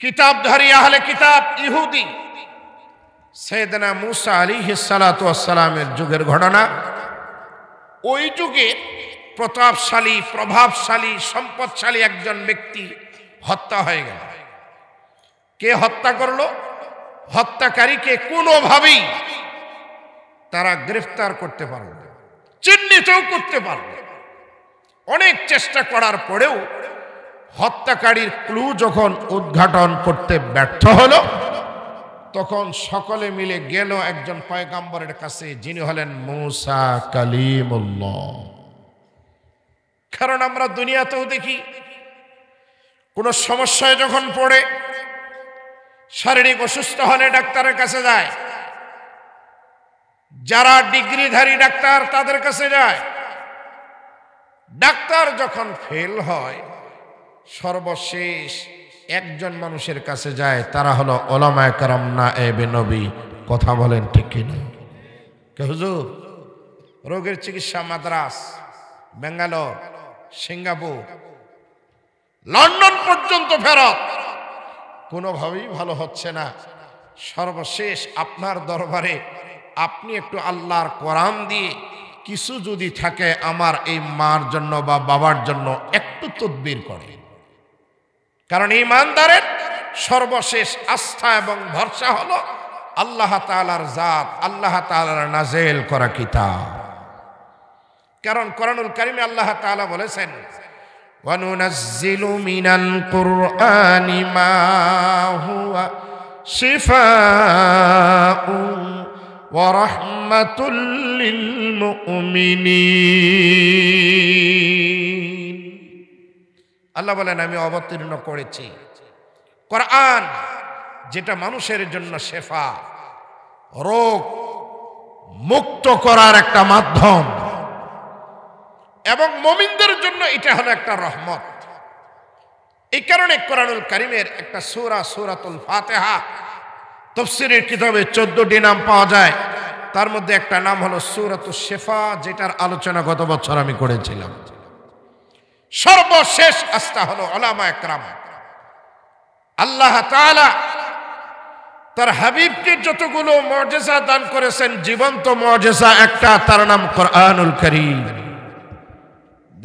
কিতাবধারী আহলে কিতাব ইহুদি সাইয়েদনা মুসা আলাইহিস সালাতু ওয়াস সালামের যুগের ঘটনা। ওই যুগে প্রতাপশালী, প্রভাবশালী, সম্পদশালী একজন ব্যক্তি হত্যা হয়ে গেল। কে হত্যা করলো? হত্যাকারীকে কোনোভাবেই তারা গ্রেফতার করতে পারল না, চিহ্নিতও করতে পারল। অনেক চেষ্টা করার পরেও হত্যাকারীর ক্লু যখন উদ্ঘাটন করতে ব্যর্থ হলো, তখন সকলে মিলে গেল একজন পয়গম্বরের কাছে, যিনি হলেন মুসা কালিমুল্লাহ। কারণ আমরা দুনিয়াতেও দেখি কোনো সমস্যায় যখন পড়ে, শারীরিক অসুস্থ হলে ডাক্তারের কাছে যায়, যারা ডিগ্রিধারী ডাক্তার তাদের কাছে যায়। ডাক্তার যখন ফেল হয়, সর্বশেষ একজন মানুষের কাছে যায়, তারা হলো উলামায়ে কেরাম, নায়েবে নবী। কথা বলেন ঠিক কিনা? কে হুজুর? রোগের চিকিৎসা মাদ্রাস, বেঙ্গালোর, সিঙ্গাপুর, লন্ডন পর্যন্ত ফেরত, কোনোভাবেই ভালো হচ্ছে না। সর্বশেষ আপনার দরবারে আপনি একটু আল্লাহর কোরআন দিয়ে কিছু যদি থাকে আমার এই মার জন্য বা বাবার জন্য একটু তদবির করে। কারণ ঈমানদারের সর্বশেষ আস্থা এবং ভরসা হলো আল্লাহ তাআলার জাত, আল্লাহ তাআলার নাযিল করা কিতাব। কারণ কোরআনুল কারীমে আল্লাহ তাআলা বলেছেন, ওয়ানুনাজ্জিলু মিনাল কুরআনি মা হুয়া শিফাউন ওয়া রাহমাতুল লিল মুমিনিন। আল্লাহ বলেন, আমি অবতীর্ণ করেছি কোরআন, যেটা মানুষের জন্য শেফা, রোগ মুক্ত করার একটা মাধ্যম, এবং মুমিনদের জন্য এটা হলো একটা রহমত। এই কারণে কোরআনুল কারীমের একটা সূরা, সূরাতুল ফাতিহা, তাফসীরের কিতাবে 14টি নাম পাওয়া যায়। তার মধ্যে একটা নাম হলো সূরাতুশ শিফা, যেটার আলোচনা গত বছর আমি করেছিলাম। সর্বশেষ আস্থা হলো উলামায়ে কেরাম। আল্লাহ তাআলা তার হাবিবকে যতগুলো মুজিজা দান করেছেন, জীবন্ত মুজিজা একটা, তার নাম কোরআনুল কারীম।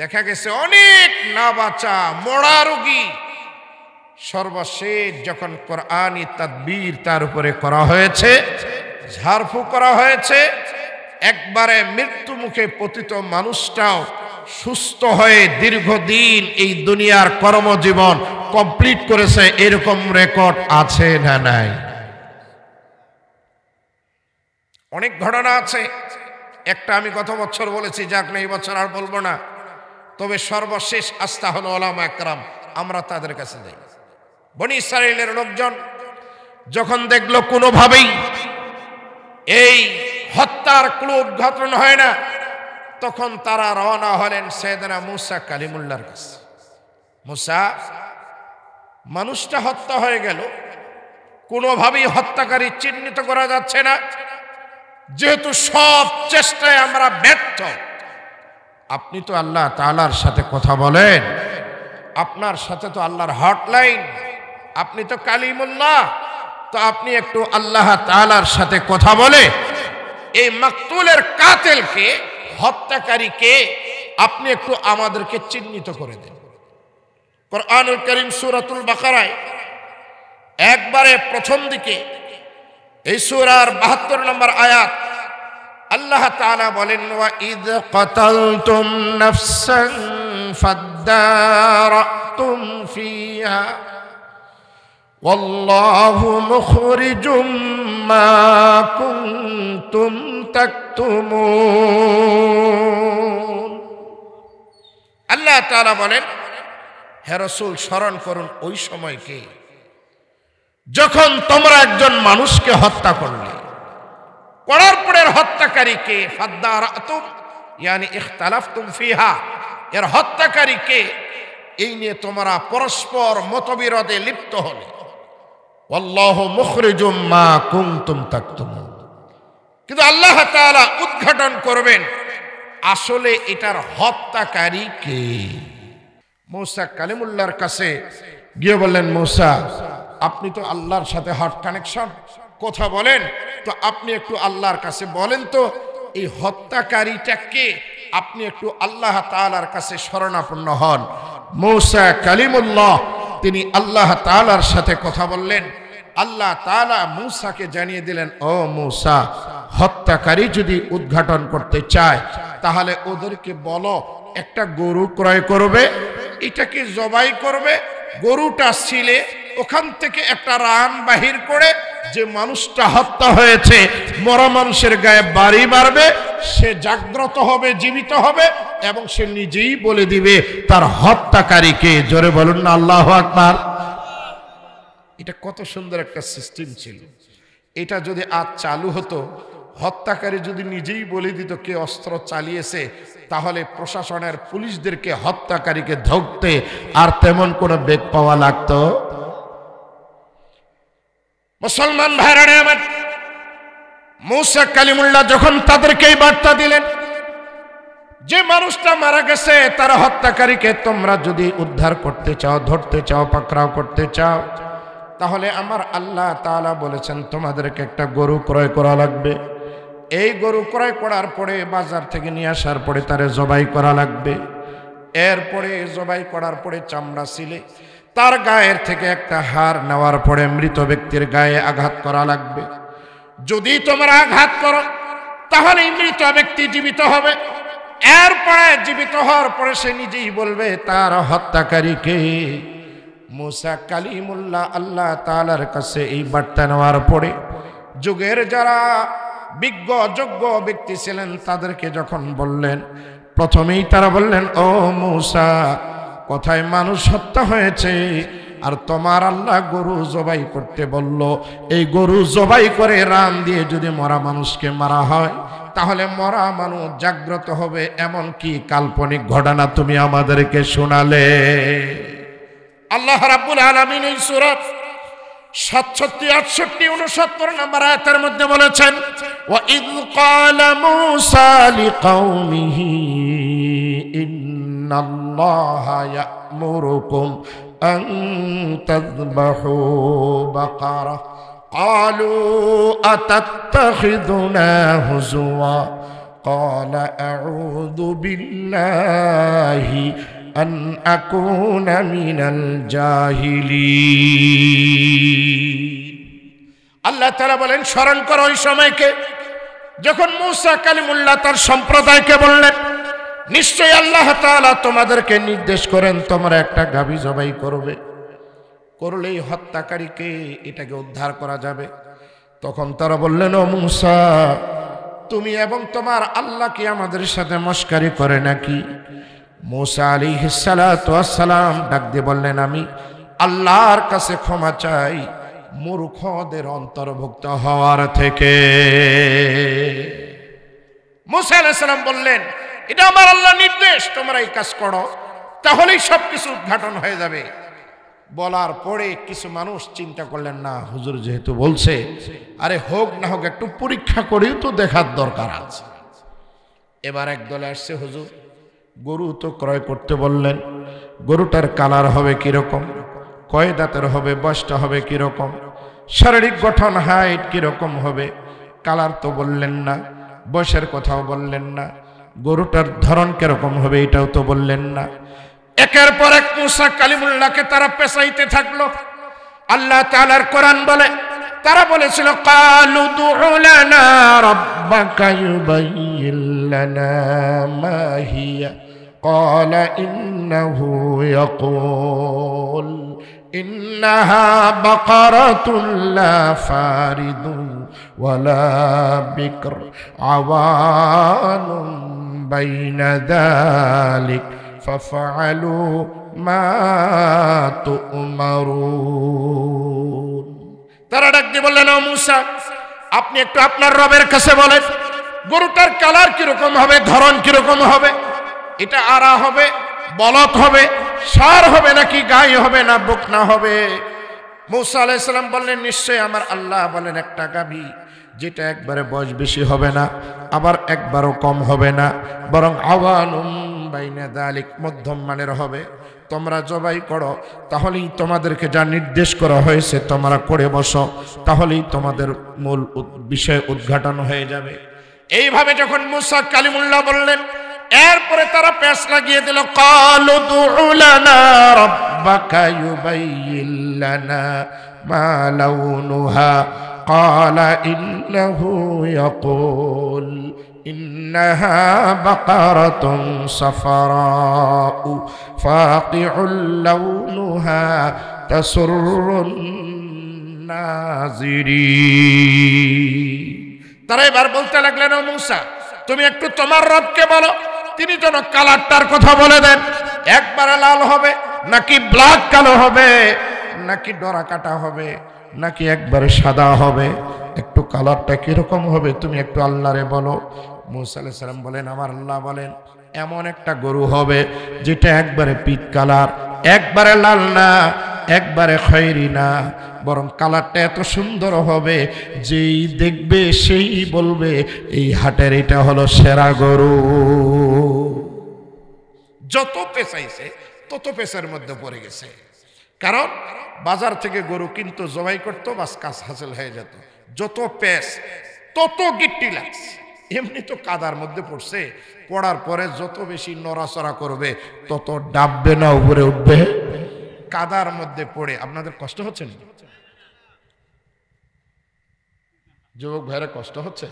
দেখা গেছে অনেক না বাঁচা মরা রোগী, সর্বশেষ যখন কোরআনী তাদবীর তার উপরে করা হয়েছে, ঝাড়ফুঁক করা হয়েছে, একবারে মৃত্যু মুখে পতিত মানুষটাও সুস্থ হয়ে দীর্ঘদিন এই দুনিয়ার কর্মজীবন কমপ্লিট করেছে। এরকম রেকর্ড আছে না নাই? অনেক ঘটনা আছে। একটা আমি গত বছর বলেছি, যাক না এই বছর আর বলবো না। তবে সর্বশেষ আস্থা হলো উলামায়ে কেরাম, আমরা তাদের কাছে যাই। বনি ইসরাঈলের লোকজন যখন দেখলো কোনোভাবেই এই হত্যার ক্লু উদ্ঘাটন হয় না, তখন তারা রওনা হলেন সাইয়েদনা মুসা কালিমুল্লাহর কাছে। মুসা, মানুষটা হত্যা হয়ে গেল, কোনোভাবেই হত্যাকারী চিহ্নিত করা যাচ্ছে না, যেহেতু সব চেষ্টায় আমরা ব্যর্থ, আপনি তো আল্লাহ তাআলার সাথে কথা বলেন, আপনার সাথে তো আল্লাহর হটলাইন, আপনি তো কালিমুল্লাহ, তো আপনি একটু আল্লাহ তাআলার সাথে কথা বলে এই মাকতুলের কাতিলকে, হত্যাকারীকে আপনি একটু আমাদেরকে চিহ্নিত করে দেন। কোরআনুল কারীম সূরাতুল বাকারায় একবারে প্রথম দিকে এই সূরার 72 নম্বর আয়াত আল্লাহ তাআলা বলেন, ওয়া ইয কাতালতুম নাফসান ফাদ্দারাতুম ফিহা ওয়াল্লাহু মুখরিজুম মা কুনতুম তাকতুমুন। আল্লাহ তাআলা বলেন, হে রাসূল, স্মরণ করুন ওই সময়কে যখন তোমরা একজন মানুষকে হত্যা করলে, করার পরের হত্যাকারীকে, ফাদ্দারাতুম ইয়ানি ইখতালাফতুম ফিহা, এর হত্যাকারীকে এই নিয়ে তোমরা পরস্পর মতবিরোধে লিপ্ত হলে, আল্লাহু মুখরিজুম মা কুনতুম তাকতুমুন, কিন্তু আল্লাহ তাআলা উদ্ঘাটন করবেন আসলে এটার হত্যাকারী কে। মুসা কালিমুল্লাহর কাছে গিয়ে বললেন, মুসা, আপনি তো আল্লাহর সাথে হার্ট কানেকশন, কথা বলেন, তো আপনি একটু আল্লাহর কাছে বলেন তো এই হত্যাকারীটা কে, আপনি একটু আল্লাহ তাআলার কাছে শরণাপন্ন হন। মূসা কালিমুল্লাহ তিনি আল্লাহ তাআলার সাথে কথা বললেন। আল্লাহ তাআলা মূসাকে জানিয়ে দিলেন, ও মূসা, হত্যাকারী যদি উদ্ঘাটন করতে চায় তাহলে ওদেরকে বলো একটা গরু ক্রয় করবে, এটাকে জবাই করবে, গরুটা ছিলে ওখান থেকে একটা রান বাহির করে যে মানুষটা হত্যা হয়েছে মরা মানুষের গায়ে বাড়ি মারবে, সে জাগ্রত হবে, জীবিত হবে এবং সে নিজেই বলে দিবে তার হত্যাকারীকে। জোরে বলুন না আল্লাহু আকবার। এটা কত সুন্দর একটা সিস্টেম ছিল। এটা যদি আজ চালু হতো, হত্যাকারী যদি নিজেই বলে দিত কে অস্ত্র চালিয়েছে, তাহলে প্রশাসনের পুলিশদেরকে হত্যাকারীকে ধরতে আর তেমন কোনো বেগ পাওয়া লাগতো। মুসলমান ভাইরা আমার, মূসা কালিমুল্লাহ যখন তাদেরকে এই বার্তা দিলেন যে মানুষটা মারা গেছে তার হত্যাকারীকে তোমরা যদি উদ্ধার করতে চাও, ধরতে চাও, পাকড়াও করতে চাও, তাহলে আমার আল্লাহ তাআলা বলেছেন তোমাদেরকে একটা গরু ক্রয় করা লাগবে। এই গরু ক্রয় করার পরে বাজার থেকে নিয়ে আসার পরে তারে জবাই করা লাগবে। এরপরে জবাই করার পরে চামড়া ছিলে তার গায়ের থেকে একটা হাড় নেওয়ার পরে মৃত ব্যক্তির গায়ে আঘাত করা লাগবে। যদি তোমরা আঘাত করো তাহলে মৃত ব্যক্তি জীবিত হবে। এরপরে জীবিত হওয়ার পরে সে নিজেই বলবে তার হত্যাকারীকে। মূসা কালিমুল্লাহ আল্লাহ তাআলার কাছে এই বার্তা নেওয়ার পরে যুগের যারা বিজ্ঞ যোগ্য ব্যক্তি ছিলেন তাদেরকে যখন বললেন, প্রথমেই তারা বললেন, ও মূসা, কোথায় মানুষ হত্যা হয়েছে আর তোমার আল্লাহ গরু জবাই করতে বলল, এই গরু জবাই করে রান দিয়ে যদি মরা মানুষকে মারা হয় তাহলে মরা মানুষ জাগ্রত হবে, এমন কি কাল্পনিক ঘটনা তুমি আমাদেরকে শোনালে। আল্লাহ রাব্বুল আলামিন এই সূরা 67, 68, 69 নম্বর আয়াতের মধ্যে বলেছেন, ওয়া ইয ক্বালা মূসা লিকাওমিহি ইন্নাল্লাহা ইয়া'মুরুকুম আন তাযবাহু বাকারা ক্বালু আতাত্তাখিযুনা হুজুওয়া ক্বালা আউযু বিল্লাহি আন আকুনা মিনাল জাহিলিন। আল্লাহ তাআলা বলেন, স্মরণ করো ওই সময়কে যখন মূসা কালিমুল্লাহ তার সম্প্রদায়কে বললেন, নিশ্চয়ই আল্লাহ তাআলা তোমাদেরকে নির্দেশ করেন তোমরা একটা গাভী জবাই করবে, করলেই হত্যাকারীকে এটাকে উদ্ধার করা যাবে। তখন তারা বললেন, ও মূসা, তুমি এবং তোমার আল্লাহ কি আমাদের সাথে মশকারি করে নাকি? মূসা আলাইহিস সালাতু ওয়াস সালাম ডাক দিয়ে বললেন, আমি আল্লাহর কাছে ক্ষমা চাই মূর্খদের অন্তর্ভুক্ত হওয়ার থেকে। মূসা আলাইহিস সালাম বললেন, এটা আমার আল্লাহর নির্দেশ, তোমরা এই কাজ করো, তাহলেই সবকিছু উদ্ঘাটন হয়ে যাবে। বলার পরে কিছু মানুষ চিন্তা করলেন, না হুজুর যেহেতু বলছে, আরে হোক না হোক একটু পরীক্ষা করেও তো দেখার দরকার আছে। এবার একদলে আসছে, হুজুর গরু তো ক্রয় করতে বললেন, গরুটার কালার হবে কিরকম, কয় দাঁতের হবে, বয়সটা হবে কিরকম, শারীরিক গঠন হাইট কিরকম হবে, কালার তো বললেন না, বয়সের কথাও বললেন না, গরুটার ধরন কিরকম হবে এটাও তো বললেন না। একের পর এক মূসা কালিমুল্লাহকে তারা পেছাইতে থাকলো। আল্লাহ তাআলার কোরআন বলে, তারা বলেছিল, ক্বালু দু'ু লানা রাব্বাকা ইউবাইয়িন লানা মা হিয়া ক্বালা ইন্নাহু ইয়াকুল ইন্নাহা বাকারাতুন লা ফারিদুন ওয়ালা বিকর আওয়ানুন বাইনা যালিক ফাফআলু মা তু'মারুন। তারা ডাক দিয়ে বললেন, ও মূসা, আপনি একটু আপনার রবের কাছে বলেন গরুটার কালার কিরকম হবে, ধরন কিরকম হবে, এটা আরা হবে, বলদ হবে, ষাঁড় হবে নাকি গাই হবে না বকনা হবে। মূসা আলাইহিস সালাম বললেন, নিশ্চয় আমার আল্লাহ বলেন একটা গাভী, যেটা একবারে বয়স বেশি হবে না আবার একবারও কম হবে না, বরং আওয়ানুম বাইনা যালিক, মধ্যম মানের হবে। তোমরা জবাই করো, তাহলেই তোমাদেরকে যা নির্দেশ করা হয়েছে তোমরা করে বসো, তাহলেই তোমাদের মূল বিষয় উদ্ঘাটন হয়ে যাবে। এইভাবে যখন মুসা কালিমুল্লাহ বললেন, এরপরে তারা পেশ লাগিয়ে দিল, ক্বালু দুউ লানা রাব্বাকা ইউবাইয়িন লানা মা লাউনুহা ক্বালা ইন্নাহু ইয়াকুল ইন্নাহা বাকারাতুন সাফরাউ ফাকিউল লাউনুহা তাসুররুন নাযিরিন। তারা এবার বলতে লাগলেন, ও মুসা, তুমি একটু তোমার রবকে বলো, তিনি যেন কালারটার কথা বলে দেন, একবারে লাল হবে নাকি ব্ল্যাক কালো হবে, নাকি ডরা কাটা হবে, নাকি একবারে সাদা হবে, একটু কালারটা কিরকম হবে তুমি একটু আল্লাহরে বলো। মুসা আলাইহিস সালাম বলেন, আমার আল্লাহ বলেন, এমন একটা গরু হবে যেটা একবারে পিট কালার, একবারে লাল না, একবারে খয়েরি না, বরং কালারটা এত সুন্দর হবে যেই দেখবে সেই বলবে এই হাটের এটা হলো সেরা গরু। যত পেঁচাইছে তত পেঁচার মধ্যে পড়ে গেছে, কারণ বাজার থেকে গরু কিন্তু জবাই করতো, বাস কাজ হাসিল হয়ে যেত। যত পেঁচ তত গিট্টি লাগছে, এমনি তো কাদার মধ্যে পড়ছে, পড়ার পরে যত বেশি নড়াচড়া করবে তত ডাববে না, উপরে উঠবে। কাদার মধ্যে পড়ে আপনাদের কষ্ট হচ্ছে না? যুবক ভাইরা কষ্ট হচ্ছে?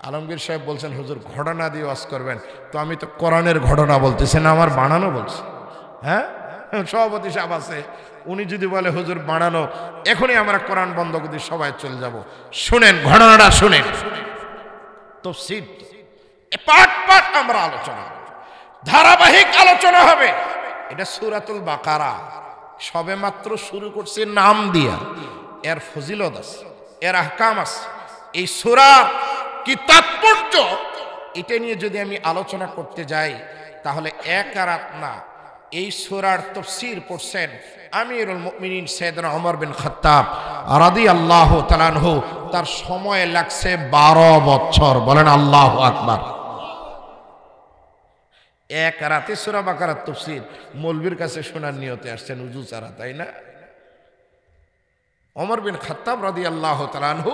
আলমগীর সাহেব বলছেন হুজুর ঘটনা দিয়ে ওয়াজ করবেন, তো আমি তো কোরআনের ঘটনা বলতেছি না, আমার বানানো বলছি। হ্যাঁ, সভাপতি সাহেব আছে, উনি যদি বলে হুজুর বানানো, এখনই আমরা কোরআন বন্ধ করে সবাই চলে যাব। শুনেন ঘটনাটা, শুনেন। তাফসীর পাঠ পাঠ আমরা আলোচনা, ধারাবাহিক আলোচনা হবে। এটা সূরাতুল বাকারা, সবে মাত্র শুরু করছে নাম দিয়া, এর ফজিলত আছে, এর আহকাম আছে। এই সূরার কি তাৎপর্য, এটা নিয়ে যদি আমি আলোচনা করতে যাই তাহলে এক রাত না। এই সূরার তাফসীর পড়ছেন আমিরুল মুমিনিন সাইয়েদনা ওমর বিন খাত্তাব রাদিয়াল্লাহু তাআলা আনহু, তার সময় লাগছে 12 বছর। বলেন আল্লাহু আকবার। এক রাতে সূরা বাকারার তাফসীর মৌলবীর কাছে শোনার নিয়তে আসছেন উজু ছাড়া, তাই না? ওমর বিন খাত্তাব রাদিয়াল্লাহু তাআলা আনহু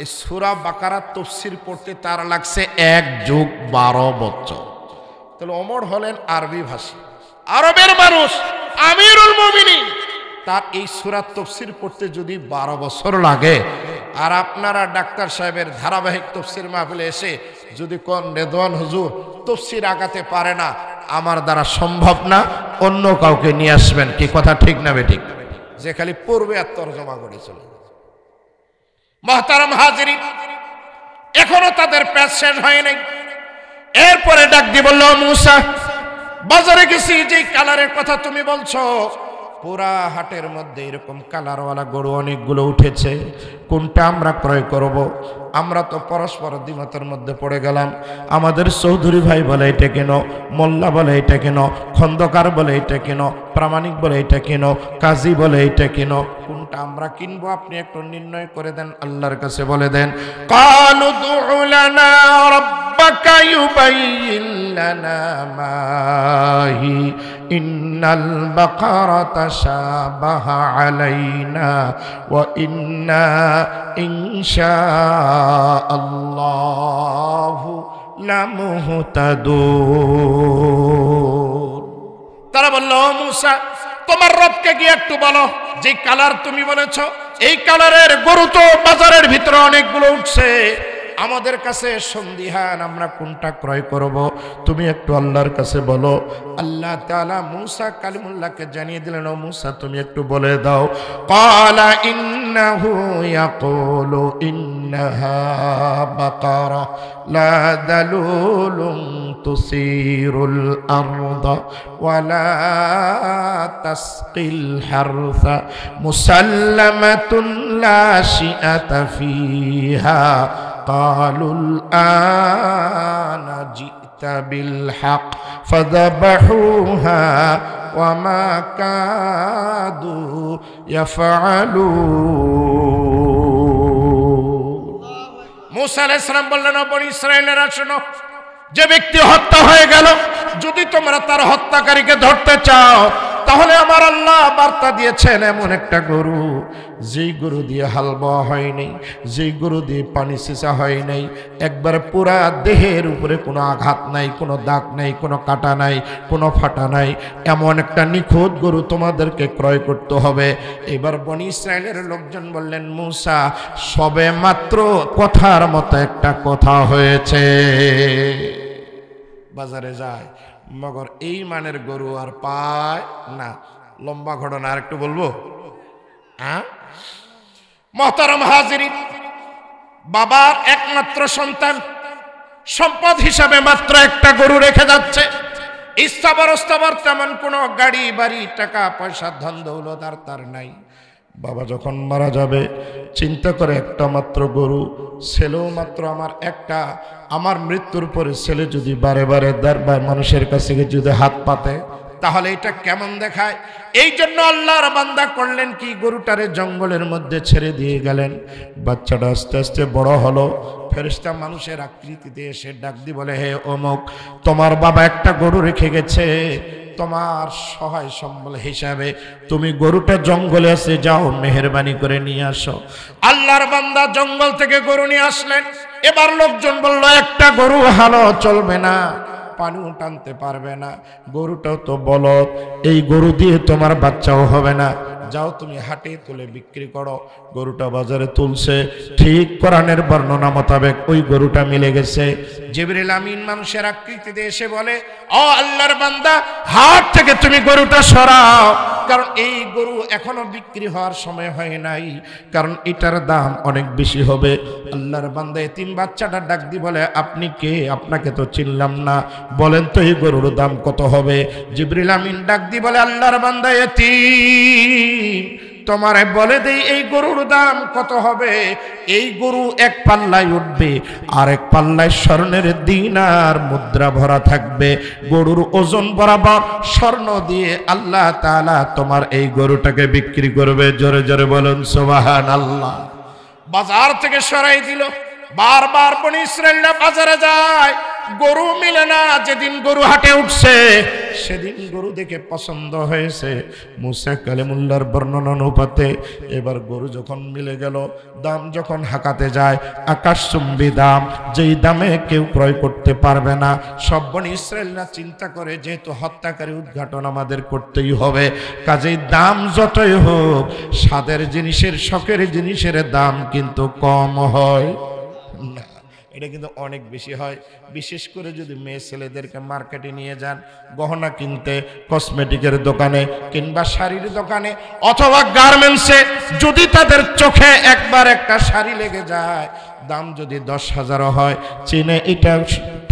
এই সূরা বাকারার তাফসীর পড়তে তার লাগছে 1 যোগ 12 বছর। তাহলে ওমর হলেন আরবি ভাষী, আরবের মানুষ, আমিরুল মুমিনিন, তার এই সূরা তাফসীর পড়তে যদি 12 বছর লাগে, আর আপনারা ডাক্তার সাহেবের ধারাবাহিক তাফসীর মাহফিলে এসে যদি কোন রেদওয়ান হুজুর তাফসীর আগাতে পারে না, আমার দ্বারা সম্ভব না, অন্য কাউকে নিয়ে আসবেন। কি কথা ঠিক না বেঠিক? যে খালি পড়বে আর তরজমা করে চলে। মুহতারাম হাজিরিন, এখনো তাদের পেশ শেষ হয় নাই। এরপরে ডাক দিয়ে বলল, মুসা, বাজারে গেছি, যে কালারের কথা তুমি বলছো, পুরা হাটের মধ্যে এরকম কালারওয়ালা গরু অনেকগুলো উঠেছে, কোনটা আমরা ক্রয় করব? আমরা তো পরস্পর দ্বিমতের মধ্যে পড়ে গেলাম। আমাদের চৌধুরী ভাই বলে এটা কেন, মোল্লা বলে এটা কেন, খন্দকার বলে এটা কেন, প্রামাণিক বলে এটা কেন, কাজী বলে এটা কেন, কোনটা আমরা কিনবো আপনি একটু নির্ণয় করে দেন, আল্লাহর কাছে বলে দেন। ক্বালু দুউ লানা রাব্বাকা ইউবাইয়িন লানা মা হি ইন্নাল বাকারাতা শাবাহা আলাইনা ওয়া ইন্না ইনশাআল্লাহু লামুহতাদুন। তারা বলল, মুসা, তোমার রবকে গিয়ে একটু বলো, যে কালার তুমি বলেছ, এই কালারের গরু তো বাজারের ভিতরে অনেকগুলো উঠছে, আমাদের কাছে সন্দিহান, আমরা কোনটা ক্রয় করব? তুমি একটু আল্লাহর কাছে বলো। আল্লাহ তাআলা মুসা কালিমুল্লাহকে জানিয়ে দিলেন, ও মুসা, তুমি একটু বলে দাও। ক্বালা ইন্নাহু ইয়াকুলু ইন্নাহা বাকারা লা দালুলুন তুসিরুল আরদা ওয়ালা তাসকিল হারসা মুসাল্লামাতুন লা শিআতা ফিহা قالوا الآن جئت بالحق فذبحوها وما كادوا يفعلون। মুসা আলাইহিস সালাম বললেন, বনি ইসরাইলেরা শোনো, যে ব্যক্তি হত্যা হয়ে গেল, যদি তোমরা তার হত্যাকারীকে ধরতে চাও, তাহলে আমার আল্লাহ বার্তা দিয়েছেন এমন একটা গরু, যেই গরু দিয়ে হাল বোয়া হয় নাই, যেই গরু দিয়ে পানি সেচা হয় নাই, একবার পুরা দেহের উপরে কোনো আঘাত নাই, কোনো দাগ নাই, কোনো কাটা নাই, কোনো ফাটা নাই, এমন একটা নিখুঁত গরু তোমাদেরকে ক্রয় করতে হবে। এবার বনি ইসরায়েলের লোকজন বললেন, মূসা সবে মাত্র কথার মতো একটা কথা হয়েছে, বাজারে যায়, মগর এই মানের গরু আর পায় না। লম্বা ঘটনা আর একটু বলবো। মহতারাম হাজিরিন, বাবার একমাত্র সন্তান, সম্পদ হিসাবে মাত্র একটা গরু রেখে যাচ্ছে। ইস্তাবার ওস্তাবার তেমন কোনো গাড়ি বাড়ি টাকা পয়সা ধন দৌলত আর তার নাই। বাবা যখন মারা যাবে চিন্তা করে একটা মাত্র গরু, ছেলেও মাত্র আমার একটা, আমার মৃত্যুর পরে ছেলে যদি বারে বারে দরবার মানুষের কাছে যদি হাত পাতে তাহলে এটা কেমন দেখায়। এই জন্য আল্লাহর বান্দা করলেন কি, গরুটারে জঙ্গলের মধ্যে ছেড়ে দিয়ে গেলেন। বাচ্চাটা আস্তে আস্তে বড় হলো, ফেরেশতা মানুষের আকৃতিতে এসে ডাক দি বলে, হে অমুক, তোমার বাবা একটা গরু রেখে গেছে, তোমার সহায় সম্বল হিসাবে তুমি গরুটা জঙ্গলে আছে, যাও মেহেরবানি করে নিয়ে আসো। আল্লাহর বান্দা জঙ্গল থেকে গরু নিয়ে আসলেন। এবার লোকজন বলল, একটা গরু হালো চলবে না, পানিও টানতে পারবে না, গরুটাও তো বলদ, এই গরু দিয়ে তোমার বাচ্চাও হবে না, যাও তুমি হাটে তুলে বিক্রি করো। গরুটা বাজারে তুলছে, ঠিক কোরআনের বর্ণনা মোতাবেক ওই গরুটা মিলে গেছে। জিবরিল আমিন মানুষের আকৃতিতে এসে বলে, ও আল্লাহর বান্দা, হাট থেকে তুমি গরুটা সরাও, কারণ এই গরু এখনো বিক্রি হওয়ার সময় হয় নাই, কারণ এটার দাম অনেক বেশি হবে। আল্লাহর বান্দা এতিম বাচ্চাটা ডাক দি বলে, আপনি কে? আপনাকে তো চিনলাম না, বলেন তো এই গরুর দাম কত হবে? জিবরিল আমিন ডাক দি বলে, আল্লাহর বান্দা এতিম, তোমারে বলে দেই এই গরুর দাম কত হবে। এই গরু এক পাল্লায় উঠবে, আর এক পাল্লায় স্বর্ণের দিনার মুদ্রা ভরা থাকবে। গরুর ওজন বরাবর স্বর্ণ দিয়ে আল্লাহ তাআলা তোমার এই গরুটাকে বিক্রি করবে। জোরে জোরে বলুন সুবহানাল্লাহ। বাজার থেকে সরাই দিল। বারবার বনি ইসরাইলরা বাজারে যায়, গরু মিলে না। যেদিন গরু হাটে উঠছে সেদিন গরু দেখে পছন্দ হয়েছে মুসা কালিমুল্লাহর বর্ণনা অনুপাতে। এবার গরু যখন মিলে গেল, দাম যখন হাঁকাতে যায় আকাশচুম্বী দাম, যেই দামে কেউ ক্রয় করতে পারবে না। সব বনি ইসরাইলরা চিন্তা করে, যেহেতু হত্যাকারী উদ্ঘাটন আমাদের করতেই হবে, কাজেই দাম যতই হোক স্বাদের জিনিসের, শখের জিনিসের দাম কিন্তু কম হয় না, এটা কিন্তু অনেক বেশি হয়। বিশেষ করে যদি মেয়ে ছেলেদেরকে মার্কেটে নিয়ে যান গহনা কিনতে, কসমেটিকের দোকানে কিংবা শাড়ির দোকানে অথবা গার্মেন্টসে, যদি তাদের চোখে একবার একটা শাড়ি লেগে যায়, দাম যদি 10,000 হয়, চিনে এটা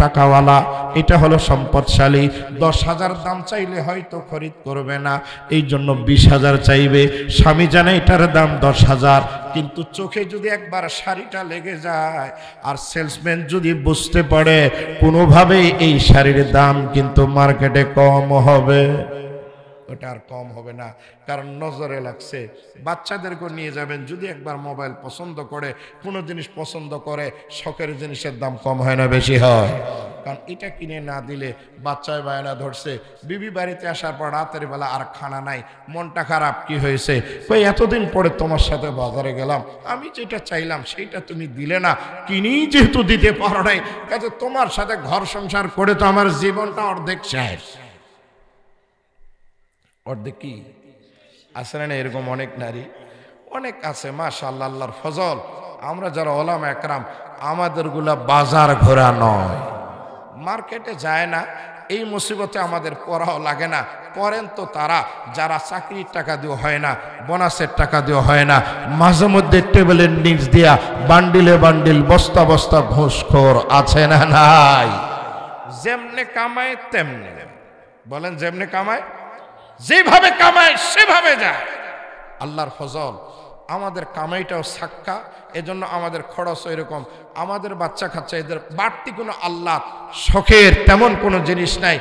টাকাওয়ালা, এটা হলো সম্পদশালী, 10,000 দাম চাইলে হয়তো খরিদ করবে না, এই জন্য 20,000 চাইবে। স্বামী জানে এটার দাম 10,000, কিন্তু চোখে যদি একবার শাড়িটা লেগে যায় আর সেলসম্যান যদি বুঝতে পারে কোনোভাবেই এই শাড়ির দাম কিন্তু মার্কেটে কম হবে, ওটা আর কম হবে না, কারণ নজরে লাগছে। বাচ্চাদেরকে নিয়ে যাবেন, যদি একবার মোবাইল পছন্দ করে, কোনো জিনিস পছন্দ করে, শখের জিনিসের দাম কম হয় না বেশি হয়? কারণ এটা কিনে না দিলে বাচ্চায় বায়না ধরছে, বিবি বাড়িতে আসার পর রাতের বেলা আর খানা নাই, মনটা খারাপ, কি হয়েছে? কই এতদিন পরে তোমার সাথে বাজারে গেলাম, আমি যেটা চাইলাম সেইটা তুমি দিলে না, কিনেই যেহেতু দিতে পারো নাই, কাজে তোমার সাথে ঘর সংসার করে তো আমার জীবনটা অর্ধেক শেষ। অর্ধেক কি আছে না? এরকম অনেক নারী অনেক আছে, মাশাআল্লাহ, আল্লাহর ফজল। আমরা যারা ওলামা একরাম, আমাদেরগুলা বাজার ঘোরা নয়, মার্কেটে যায় না, এই মুসিবতে আমাদের পড়াও লাগে না। পড়েন তো তারা যারা চাকরির টাকা দিয়ে হয় না, বোনাসের টাকা দিয়ে হয় না, মাঝে মধ্যে টেবিলের নিচ দিয়া বান্ডিলে বান্ডিল, বস্তা বস্তা ঘুষখোর আছে না নাই? যেমনে কামায় তেমনে, বলেন যেমনে কামায়, যেভাবে কামায় সেভাবে যায়। আল্লাহর ফজল, আমাদের কামাইটাও সাক্কা, এজন্য আমাদের খরচ এরকম। আমাদের বাচ্চা কাচ্চা এদের বাড়তি কোনো আল্লাহ শখের তেমন কোনো জিনিস নাই।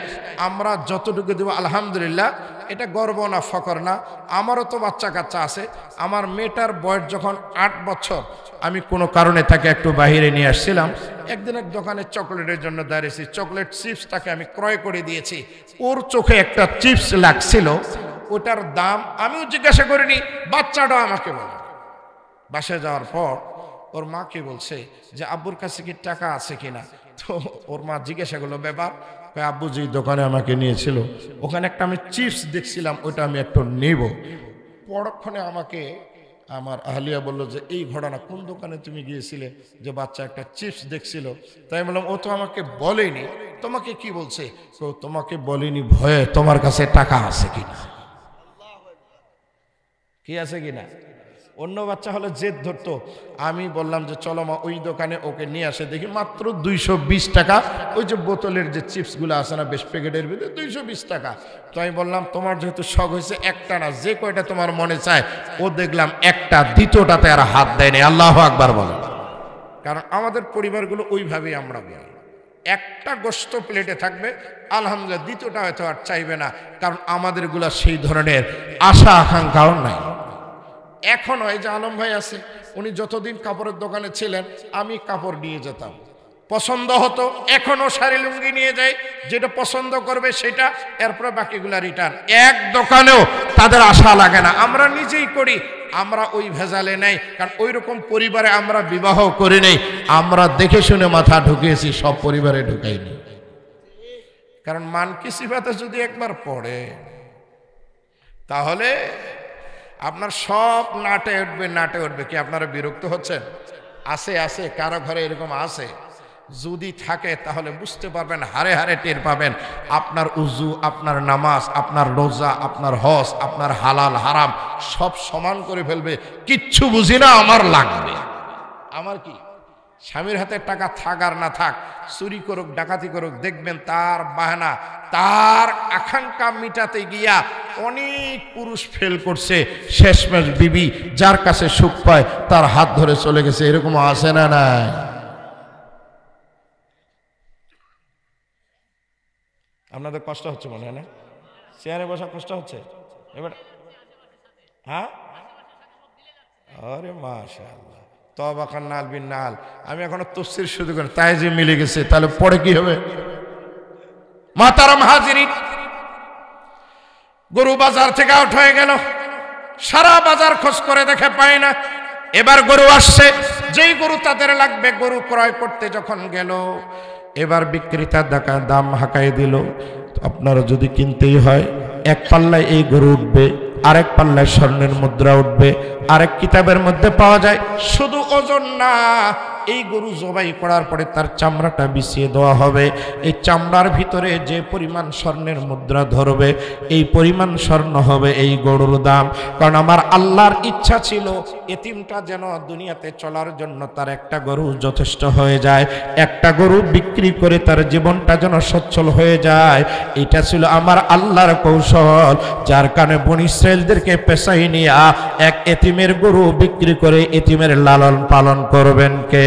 আমরা যতটুকু দেব আলহামদুলিল্লাহ, এটা গর্ব না ফখর না, আমারও তো বাচ্চা কাচ্চা আছে। আমার মেয়েটার বয়স যখন 8 বছর, আমি কোনো কারণে তাকে একটু বাহিরে নিয়ে আসছিলাম। একদিন এক দোকানে চকলেটের জন্য দাঁড়িয়েছি, চকলেট চিপস তাকে আমি ক্রয় করে দিয়েছি। ওর চোখে একটা চিপস লাগছিল, ওটার দাম আমিও জিজ্ঞাসা করিনি, বাচ্চাটাও আমাকে বলে। বাসায় যাওয়ার পর ওর মাকে বলছে যে আব্বুর কাছে কি টাকা আছে কিনা। তো ওর মা জিজ্ঞাসা করলো ব্যাপার। আব্বু যে দোকানে আমাকে নিয়েছিল ওখানে একটা আমি চিপস দেখছিলাম, ওটা আমি একটু নেব। পরক্ষণে আমাকে আমার আহলিয়া বললো যে এই ঘটনা কোন দোকানে তুমি গিয়েছিলে যে বাচ্চা একটা চিপস দেখছিল। তাই বললাম ও তো আমাকে বলেনি। তোমাকে কি বলছে? তো তোমাকে বলেনি ভয়ে তোমার কাছে টাকা আছে কিনা, কি আছে কিনা। অন্য বাচ্চা হলে জেদ ধরতো। আমি বললাম যে চলো মা ওই দোকানে ওকে নিয়ে আসে, দেখি মাত্র 220 টাকা। ওই যে বোতলের যে চিপসগুলো আছে না, বেশ প্যাকেটের ভিতরে 220 টাকা। তো আমি বললাম তোমার যেহেতু শখ হয়েছে, একটা না যে কয়টা তোমার মনে চায়। ও দেখলাম একটা, দ্বিতীয়টাতে আর হাত দেয়নি। আল্লাহু আকবার বলেন। কারণ আমাদের পরিবারগুলো ওইভাবেই আমরা বলি, একটা গোস্ত প্লেটে থাকবে আলহামদুলিল্লাহ, দ্বিতীয়টা হয়তো আর চাইবে না। কারণ আমাদেরগুলা সেই ধরনের আশা আকাঙ্ক্ষাও নাই। এখনো এই যে আলম ভাই আছে, উনি যতদিন কাপড়ের দোকানে ছিলেন আমি কাপড় নিয়ে যেতাম, পছন্দ হতো। এখনো শাড়ি লুঙ্গি নিয়ে যায়, যেটা পছন্দ করবে সেটা, এরপরে বাকিগুলা রিটার্ন। এক দোকানেও তাদের আশা লাগে না, আমরা নিজেই করি। আমরা ওই ভেজালে নাই, কারণ ওই রকম পরিবারে আমরা বিবাহ করি নাই। আমরা দেখে শুনে মাথা ঢুকিয়েছি, সব পরিবারে ঢুকাইনি। কারণ মানকি সিফাতে যদি একবার পড়ে তাহলে আপনার সব নাটে উঠবে, নাটে উঠবে। কি আপনারা বিরক্ত হচ্ছেন? আছে কারো ঘরে এরকম আছে? যদি থাকে তাহলে বুঝতে পারবেন, হারে হারে টের পাবেন। আপনার উজু, আপনার নামাজ, আপনার রোজা, আপনার হজ, আপনার হালাল হারাম সব সমান করে ফেলবে। কিচ্ছু বুঝি না, আমার লাগবে। আমার কি স্বামীর হাতে টাকা থাক আর না থাক, চুরি করুক ডাকাতি করুক, দেখবেন তার বাহানা, তার আকাঙ্ক্ষা মিটাতে গিয়া অনেক পুরুষ ফেল করছে। শেষমেশ বিবি যার কাছে সুখ পায় তার হাত ধরে চলে গেছে। এরকম আছে না নাই? আপনাদের কষ্ট হচ্ছে মনে হয় না? চেয়ারে বসা কষ্ট হচ্ছে এবার? হ্যাঁ, আরে মাশাআল্লাহ, তওবা কান নাল বিন নাল। আমি এখনো তাফসীর শুরু করি, তাই যে মিলে গেছে, তাহলে পরে কি হবে? মাতারাম হাজিরিন, গরু বাজার থেকে আউট হয়ে গেল, সারা বাজার খোঁজ করে দেখে পায় না। এবার গরু আসছে, যেই গরু তাদের লাগবে গরু ক্রয় করতে যখন গেল, এবার বিক্রেতা দাম হাঁকাই দিল। আপনারা যদি কিনতেই হয়, এক পাল্লায় এই গরু উঠবে, আরেক পাল্লায় স্বর্ণের মুদ্রা উঠবে। আরেক কিতাবের মধ্যে পাওয়া যায় শুধু ওজন না, এই গরু জবাই করার পরে তার চামড়াটা বিছিয়ে দেওয়া হবে। এই চামড়ার ভিতরে যে পরিমাণ স্বর্ণের মুদ্রা ধরবে, এই পরিমাণ স্বর্ণ হবে এই গরুর দাম। কারণ আমার আল্লাহর ইচ্ছা ছিল এতিমটা যেন দুনিয়াতে চলার জন্য তার একটা গরু যথেষ্ট হয়ে যায়, একটা গরু বিক্রি করে তার জীবনটা যেন সচ্ছল হয়ে যায়। এটা ছিল আমার আল্লাহর কৌশল, যার কারণে বনী ইসরাইলদেরকে পেশায় নিয়া এক এতিমের গরু বিক্রি করে এতিমের লালন পালন করবেন কে?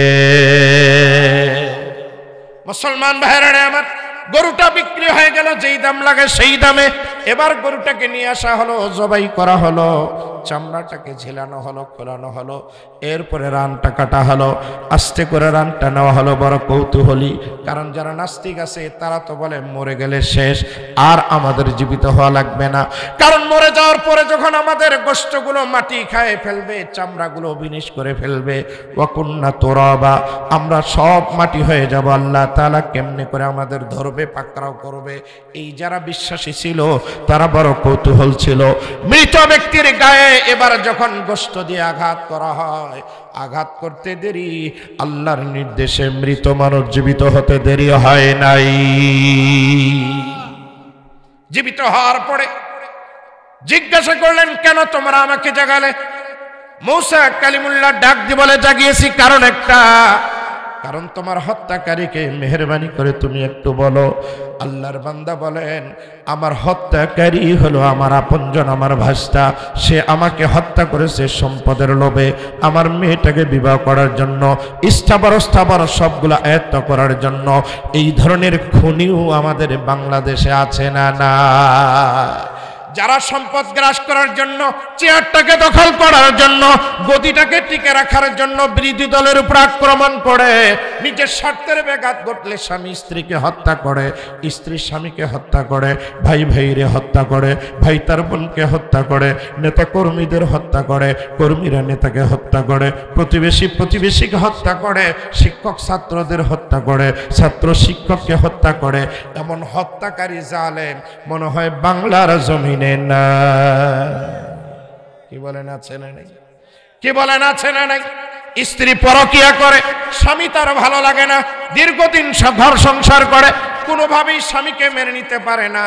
মুসলমান ভাইরা আমার, গরুটা বিক্রি হয়ে গেল যেই দাম লাগে সেই দামে। এবার গরুটাকে নিয়ে আসা হলো, জবাই করা হলো, চামড়াটাকে ঝেলানো হলো, খোলানো হলো, এরপরে রানটা কাটা হলো। আস্তে করে রানটা নেওয়া হলো। বড় কৌতূহলী, কারণ যারা নাস্তিক আছে তারা তো বলে মরে গেলে শেষ, আর আমাদের জীবিত হওয়া লাগবে না। কারণ মরে যাওয়ার পরে যখন আমাদের গোশতগুলো মাটি খায় ফেলবে, চামড়াগুলো বিনিশ করে ফেলবে, ওয়াকুন্না তুরাবা, আমরা সব মাটি হয়ে যাব। আল্লাহ তাআলা কেমনে করে আমাদের ধরবে, পাকড়াও করবে। এই যারা বিশ্বাসী ছিল তারা বড় কৌতূহল ছিল। মৃত ব্যক্তির গায়ে এবার যখন গোশত দিয়ে আঘাত করা হয়, আঘাত করতে দেরি, আল্লাহর নির্দেশে মৃত মানুষ জীবিত হতে দেরি হয় নাই। জীবিত হওয়ার পরে জিজ্ঞাসা করলেন, কেন তোমরা আমাকে জাগালে? মূসা কালিমুল্লাহ ডাক দিয়ে বলে, জাগিয়েছি কারণ একটা, কারণ তোমার হত্যাকারীকে মেহেরবানি করে তুমি একটু বলো। আল্লাহর বান্দা বলেন, আমার হত্যাকারী হলো আমার আপনজন, আমার ভাস্তা। সে আমাকে হত্যা করেছে সম্পদের লোভে, আমার মেয়েটাকে বিবাহ করার জন্য, স্থাবর সবগুলো আয়ত্ত করার জন্য। এই ধরনের খুনিও আমাদের বাংলাদেশে আছে না? না, যারা সম্পদ গ্রাস করার জন্য, চেয়ারটাকে দখল করার জন্য, গদিটাকে টিকে রাখার জন্য বিরোধী দলের উপর আক্রমণ করে, নিজের স্বার্থের ব্যাঘাত ঘটলে স্বামী স্ত্রীকে হত্যা করে, স্ত্রী স্বামীকে হত্যা করে, ভাই ভাইরে হত্যা করে, ভাই তার বোনকে হত্যা করে, নেতা কর্মীদের হত্যা করে, কর্মীরা নেতাকে হত্যা করে, প্রতিবেশী প্রতিবেশীকে হত্যা করে, শিক্ষক ছাত্রদের হত্যা করে, ছাত্র শিক্ষককে হত্যা করে, এমন হত্যাকারী জালেম মনে হয় বাংলার জমিনে না। কি বলেন আছে না নাই? কি বলেন আছে না নাই? স্ত্রী পরকিয়া করে, স্বামী তার ভালো লাগে না, দীর্ঘদিন ঘর সংসার করে, কোনোভাবেই স্বামীকে মেনে নিতে পারে না।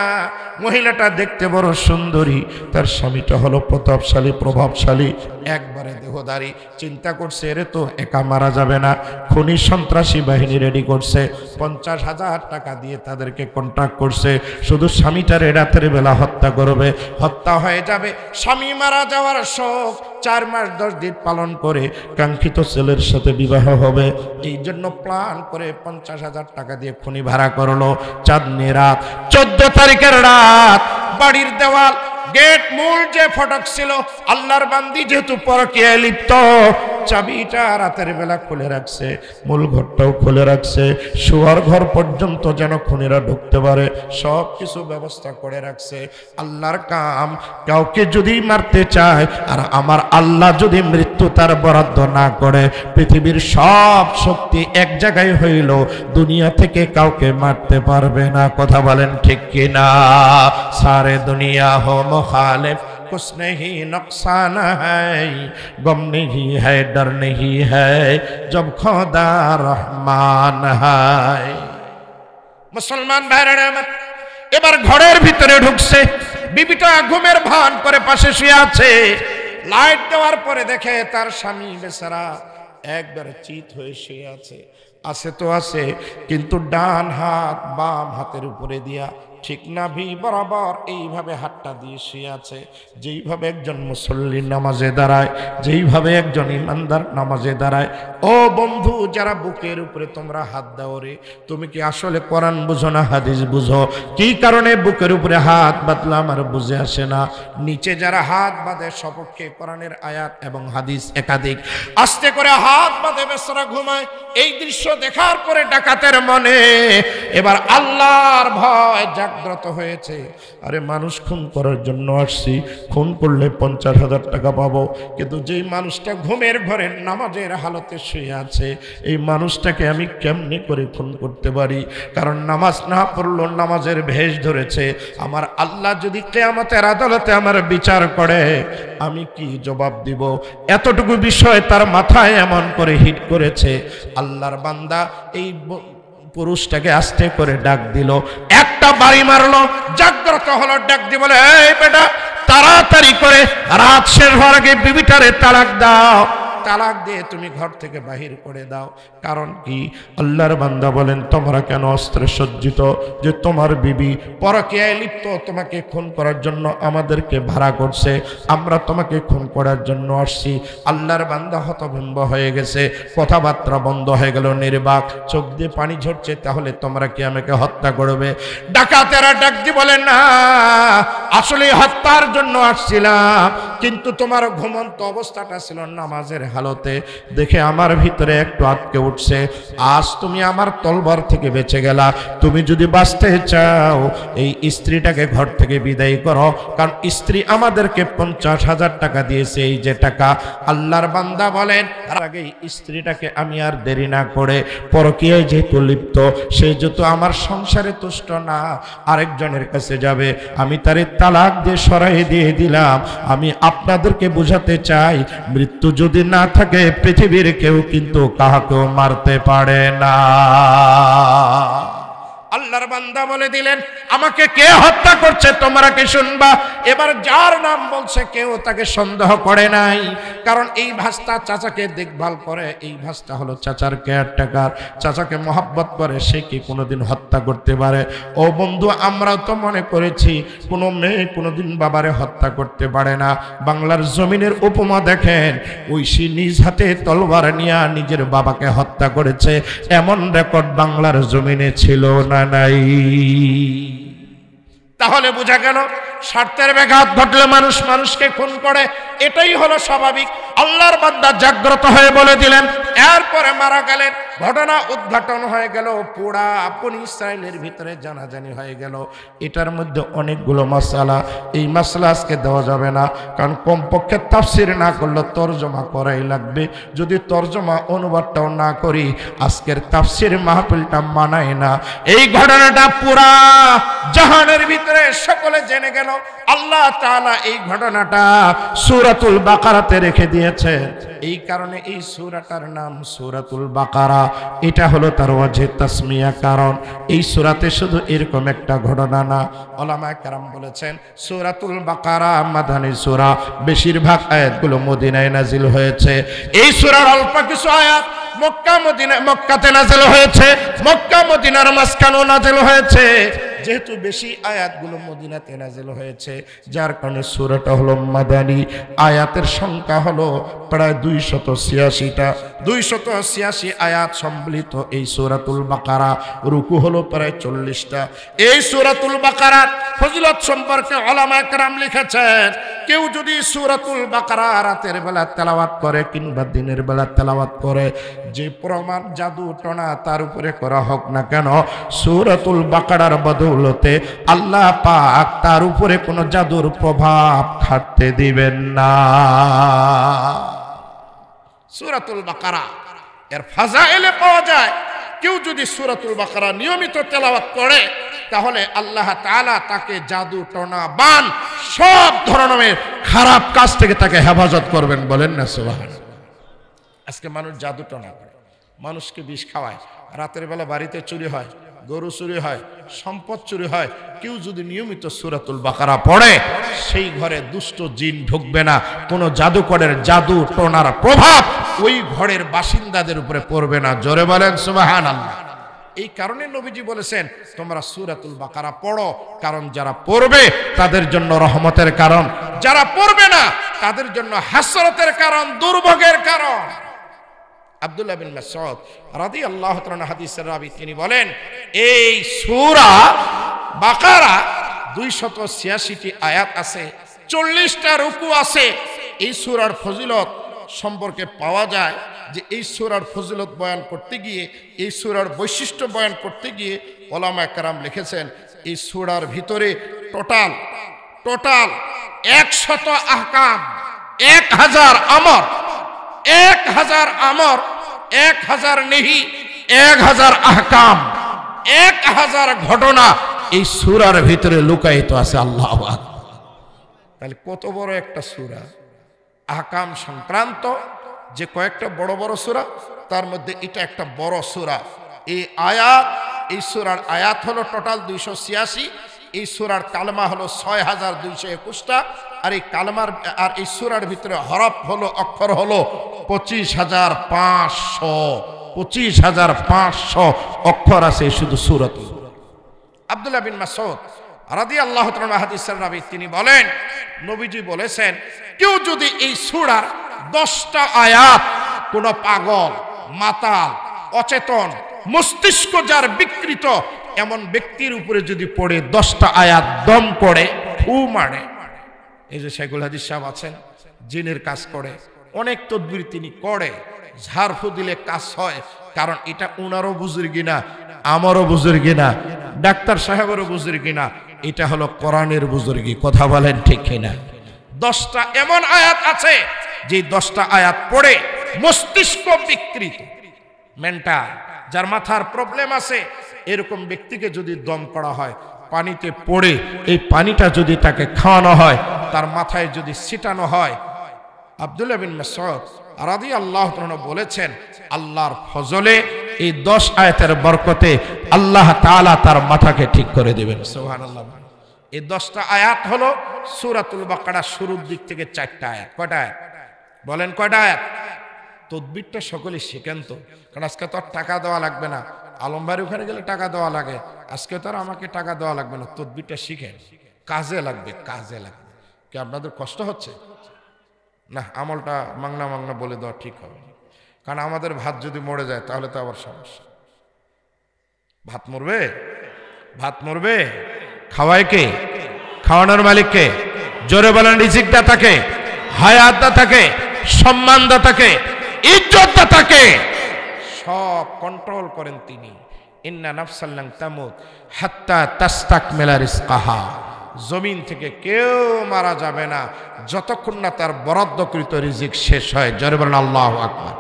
মহিলাটা দেখতে বড় সুন্দরী, তার স্বামীটা হলো প্রতাপশালী প্রভাবশালী, একবারে দেহদারি। চিন্তা করছে এরে তো একা মারা যাবে না, খুনি সন্ত্রাসী বাহিনী রেডি করছে, 50,000 টাকা দিয়ে তাদেরকে কন্ট্রাক্ট করছে, শুধু স্বামীটারে রাতের বেলা হত্যা করবে, হত্যা হয়ে যাবে। স্বামী মারা যাওয়ার শোক 4 মাস 10 দিন পালন করে কাঙ্ক্ষিত ছেলের সাথে বিবাহ হবে, এই জন্য প্ল্যান করে 50,000 টাকা দিয়ে খুনি ভাড়া করলো। চাঁদনি রাত, 14 তারিখের রাত, বাড়ির দেওয়াল গেট মূল যে ফটক ছিল, আল্লাহর বান্দি যেহেতু পরকীয়ায় লিপ্ত, চাবিটা রাতের বেলা খুলে রাখছে, মূল ঘরটাও খুলে রাখছে, শোয়ার ঘর পর্যন্ত যেন খুনিরা ঢুকতে পারে সব কিছু ব্যবস্থা করে রাখছে। আল্লাহর কাম, কাউকে যদি মারতে চায় আর আমার আল্লাহ যদি মৃত্যু তার বরাদ্দ না করে, পৃথিবীর সব শক্তি এক জায়গায় হইল, দুনিয়া থেকে কাউকে মারতে পারবে না। কথা বলেন ঠিক কিনা? সারে দুনিয়া হো মুখালিফ, कुछ नहीं नुकसान है, गम नहीं है, डर नहीं है, जब खुदा रहमान है। মুসলমান ভাইরা আমার, এবার ঘরের ভিতরে ঢুকছে, বিবিটা ঘুমের ভান করে পাশে শুয়ে আছে। লাইট দেওয়ার পরে দেখে তার স্বামী বেচারা একবারে চিত হয়ে শুয়ে আছে। আছে তো আছে, কিন্তু ডান হাত বাম হাতের উপরে দিয়া ঠিক নাভি বরাবর এইভাবে হাতটা দিয়ে শুয়ে আছে। যেইভাবে একজন মুসল্লি নামাজে দাঁড়ায়, যেইভাবে একজন ইমানদার নামাজে দাঁড়ায়। ও বন্ধু, যারা বুকের উপরে তোমরা হাত দাও রে, তুমি কি আসলে কোরআন বুঝো না হাদিস বুঝো? কি কারণে বুকের উপরে হাত বাঁধলে আমার বুঝে আসে না। নিচে যারা হাত বাঁধে সপক্ষে কোরআনের আয়াত এবং হাদিস একাধিক, আস্তে করে হাত বাঁধে বেচারা ঘুমায়। এই দৃশ্য দেখার পরে ডাকাতের মনে এবার আল্লাহর ভয় জাগ্রত হয়েছে। আরে মানুষ খুন করার জন্য আসছি, খুন করলে 50,000 টাকা পাবো, কিন্তু যেই মানুষটা ঘুমের ঘরে নামাজের হালতে শুয়ে আছে, এই মানুষটাকে আমি কেমনে করে খুন করতে পারি? কারণ নামাজ না পড়লো নামাজের ভেষ ধরেছে। আমার আল্লাহ যদি কিয়ামতের আদালতে আমার বিচার করে, আমি কি জবাব দিব? এতটুকু বিষয় তার মাথায় এমন করে হিট করেছে। আল্লাহর বান্দা এই পুরুষটাকে আস্তে করে ডাক দিল, একটা বাড়ি মারলো, জাগ্রত হলো, ডাক দিয়ে বলে, এই বেটা, তাড়াতাড়ি করে রাত শেষ হওয়ার আগে বিবিটারে তালাক দাও, তালাক দিয়ে তুমি ঘর থেকে বাহির করে দাও। কারণ কি? আল্লাহর বান্দা বলেন, তোমরা কেন অস্ত্রে সজ্জিত যে তোমার বিবি পরকীয়ায় লিপ্ত, তোমাকে খুন করার জন্য আমাদেরকে ভাড়া করছে, আমরা তোমাকে খুন করার জন্য আসছি। আল্লাহর বান্দা হতভম্ব হয়ে গেছে, কথাবার্তা বন্ধ হয়ে গেল, নির্বাক, চোখ দিয়ে পানি ঝরছে। তাহলে তোমরা কি আমাকে হত্যা করবে? ডাকাতেরা ডাক দিয়ে বলে, না, আসলে হত্যার জন্য আসছিলাম, কিন্তু তোমার ঘুমন্ত অবস্থাটা ছিল নামাজের হালতে দেখে আমার ভিতরে একটু আটকে উঠছে। আজ তুমি আমার তলবার থেকে বেঁচে গেলা, তুমি যদি বাঁচতে চাও এই স্ত্রীটাকে ঘর থেকে বিদায় করো, কারণ স্ত্রী আমাদেরকে 50,000 টাকা দিয়েছে। এই যে টাকা, আল্লাহর বান্দা বলেন, তার আগে স্ত্রীটাকে আমি আর দেরি না করে, পরকীয়ায় যেহেতু লিপ্ত, সে যেহেতু আমার সংসারে তুষ্ট না, আরেকজনের কাছে যাবে, আমি তারে তালাক দিয়ে সরাই দিয়ে দিলাম। আমি আপনাদেরকে বুঝাতে চাই, মৃত্যু যদি না থাকে, পৃথিবীর কেউ কিন্তু কাহাকেও মারতে পারে না। আল্লাহর বান্দা বলে দিলেন, আমাকে কে হত্যা করছে তোমরা কি শুনবা? এবার যার নাম বলছে কেউ তাকে সন্দেহ করে নাই, কারণ এই ভাস্তা চাচাকে দেখভাল করে, এই ভাস্তা হলো চাচার কেয়ারটেকার, চাচাকে মহব্বত করে, সে কি কোনোদিন হত্যা করতে পারে? ও বন্ধু, আমরাও তো মনে করেছি কোনো মেয়ে কোনোদিন বাবারে হত্যা করতে পারে না। বাংলার জমিনের উপমা দেখেন, ঐশী নিজ হাতে তলবার নিয়ে নিজের বাবাকে হত্যা করেছে, এমন রেকর্ড বাংলার জমিনে ছিল না, নাই। তাহলে বোঝা গেল স্বার্থের ব্যাঘাত ঘটলে মানুষ মানুষকে খুন করে, এটাই হলো স্বাভাবিক। আল্লাহর বান্দা জাগ্রত হয়ে বলে দিলেন, এরপরে মারা গেলেন, ঘটনা উদ্ঘাটন হয়ে গেল, পুরা বনী ইসরাইলের ভিতরে জানাজানি হয়ে গেল। এটার মধ্যে অনেকগুলো মাসআলা, এই মাসআলা আজকে দেওয়া যাবে না, কারণ কমপক্ষে তাফসীর না করলে তরজমা করাই লাগবে। যদি তরজমা অনুবাদটাও না করি আজকের তাফসীর মাহফিলটা মানায় না। এই ঘটনাটা পুরা জাহানের ভিতরে সকলে জেনে গেল। আল্লাহ তাআলা এই ঘটনাটা সূরাতুল বাকারাতে রেখে দিয়েছেন। এই কারণে এই সূরাটার নাম সূরাতুল বাকারা। এটা হলো তার ওয়াজহে তাসমিয়া, কারণ এই সূরাতে শুধু এরকম একটা ঘটনা না। উলামায়ে কেরাম বলেছেন সূরাতুল বাকারা মাদানী সূরা, বেশিরভাগ আয়াতগুলো মদিনায় নাজিল হয়েছে। এই সূরার অল্প কিছু আয়াত মক্কাতে নাজিল হয়েছে, মক্কা মদিনার মাঝখানেও নাজিল হয়েছে। যেহেতু বেশি আয়াতগুলো মদিনাতে নাজিল হয়েছে, যার কারণে সূরাটা হলো মাদানী। আয়াতের সংখ্যা হলো প্রায় 286টা, 286 আয়াত সম্বলিত এই সূরাতুল বাকারা। রুকু হলো প্রায় 40টা। এই সূরাতুল বাকারার ফজিলত সম্পর্কে উলামায়ে কেরাম লিখেছেন, কেউ যদি সূরাতুল বাকারা রাতের বেলা তেলাওয়াত করে কিংবা দিনের বেলা তেলাওয়াত করে, যে প্রমাণ জাদু টনা তার উপরে করা হোক না কেন, সূরাতুল বাকারার বদৌলতে আল্লাহ পাক তার উপরে কোনো জাদুর প্রভাব খাটতে দিবেন না। সূরাতুল বাকারা এর ফাজাইলে পাওয়া যায়, কেউ যদি সূরাতুল বাকারা নিয়মিত তেলাওয়াত করে তাহলে আল্লাহ তাআলা তাকে জাদু টনা বান সব ধরনের খারাপ কাজ থেকে তাকে হেফাজত করবেন। বলেন না সুবহানাল্লাহ। আজকে মানুষ জাদু টনা করে, মানুষকে বিষ খাওয়ায়, রাতের বেলা বাড়িতে চুরি হয়, গরু চুরি হয়, সম্পদ চুরি হয়। কেউ যদি নিয়মিত সূরাতুল বাকারা পড়ে সেই ঘরে দুষ্ট জিন ঢুকবে না, কোনো জাদুকরের জাদু টোনার প্রভাব ওই ঘরের বাসিন্দাদের উপরে পড়বে না। জোরে বলেন সুবহানাল্লাহ। এই কারণে নবীজি বলেছেন তোমরা সূরাতুল বাকারা পড়ো, কারণ যারা পড়বে তাদের জন্য রহমতের কারণ, যারা পড়বে না তাদের জন্য হাসরতের কারণ, দুর্ভোগের কারণ। আব্দুল্লাহ বিন মাসউদ রাদিয়াল্লাহু তাআলা হাদিসের রাবী, তিনি বলেন এই সূরা বাকারা 286টি আয়াত আছে, 40টা রুকু আছে। এই সূরার ফজিলত সম্পর্কে পাওয়া যায় যে এই সূরার ফজিলত বয়ান করতে গিয়ে, এই সূরার বৈশিষ্ট্য বয়ান করতে গিয়ে উলামায়ে কেরাম লিখেছেন এই সূরার ভিতরে টোটাল 100 আহকাম, 1000 আমর, 1000 আমর, 1000 নেহি, 1000 আহকাম, 1000 ঘটনা এই সূরার ভিতরে লুকায়িত আছে। আল্লাহু আকবার। তাহলে কত বড় একটা সূরা, আহকাম সংক্রান্ত যে কয়েকটা বড় বড় সূরা, তার মধ্যে এটা একটা বড় সূরা। এই আয়াত, এই সূরার আয়াত হলো টোটাল 286। এই সূরার কালমা হলো 6221টা, আর এই কালমার আর এই সূরার ভিতরে হরফ হলো, অক্ষর হলো 25,500 অক্ষর আছে শুধু সূরাতে। আব্দুল্লাহ বিন মাসউদ রাদিয়াল্লাহু তাআলা হাদিসের রাবী, তিনি বলেন নবীজি বলেছেন কেউ যদি এই সূরার 10টা আয়াত কোন পাগল, মাতাল, অচেতন, মস্তিষ্ক যার বিকৃত এমন ব্যক্তির উপরে যদি পড়ে 10টা আয়াত দম করে ফু মারে, এই যে শাইখুল হাদিস সাহেব আছেন, জিনের কাজ করে, অনেক তদবির তিনি করে, ঝাড়ফু দিলে কাজ হয়, কারণ এটা উনারও বুজুর্গি না, আমারও বুজুর্গি না, ডাক্তার সাহেবেরও বুজুর্গি না, এটা হলো কোরআনের বুজুর্গি। কথা বলেন ঠিক কিনা? 10টা এমন আয়াত আছে যে 10টা আয়াত পড়ে মস্তিষ্ক বিকৃত, মেন্টাল, যার মাথার প্রবলেম আছে, এরকম ব্যক্তিকে যদি দম করা হয়, পানিতে পড়ে এই পানিটা যদি তাকে খাওয়ানো হয়, তার মাথায় যদি ছিটানো হয়, আব্দুল্লাহ বিন মাসউদ রাদিয়াল্লাহু তাআলা বলেছেন আল্লাহর ফজলে এই 10 আয়াতের বরকতে আল্লাহ তাআলা তার মাথাকে ঠিক করে দিবেন। সুবহানাল্লাহ। এই 10টা আয়াত হলো সূরাতুল বাকারা শুরুর দিক থেকে 4টা আয়াত। কয়টা আয়াত বলেন? কয়টা আয়াত? তদবিরটা সকলে শিখেন তো, কারণ আজকে তো আর টাকা দেওয়া লাগবে না। আলম ভাইয়ের ওখানে গেলে টাকা দেওয়া লাগে, আজকে তো আর আমাকে টাকা দেওয়া লাগবে না। তদবিরটা শিখেন, কাজে লাগবে, কাজে লাগবে। কি আপনাদের কষ্ট হচ্ছে? না, আমলটা মাংনা মাংনা বলে দেওয়া ঠিক হবে, কারণ আমাদের ভাত যদি মরে যায় তাহলে তো আবার সমস্যা। ভাত মরবে, ভাত মরবে, খাওয়ায় কে? খাওয়ানোর মালিককে। জোরে বলেন রিজিক দাতাকে, হায়াত দাতাকে, সম্মান দাতাকে, ইজ্জত দাতাকে। সব কন্ট্রোল করেন তিনি। ইন্না নাফসাল লান তামুত হাত্তা তাস্তাকমিলা রিজকাহা। জমিন থেকে কেউ মারা যাবে না যতক্ষণ না তার বরাদ্দকৃত রিজিক শেষ হয়। জোরে বলেন আল্লাহু আকবার।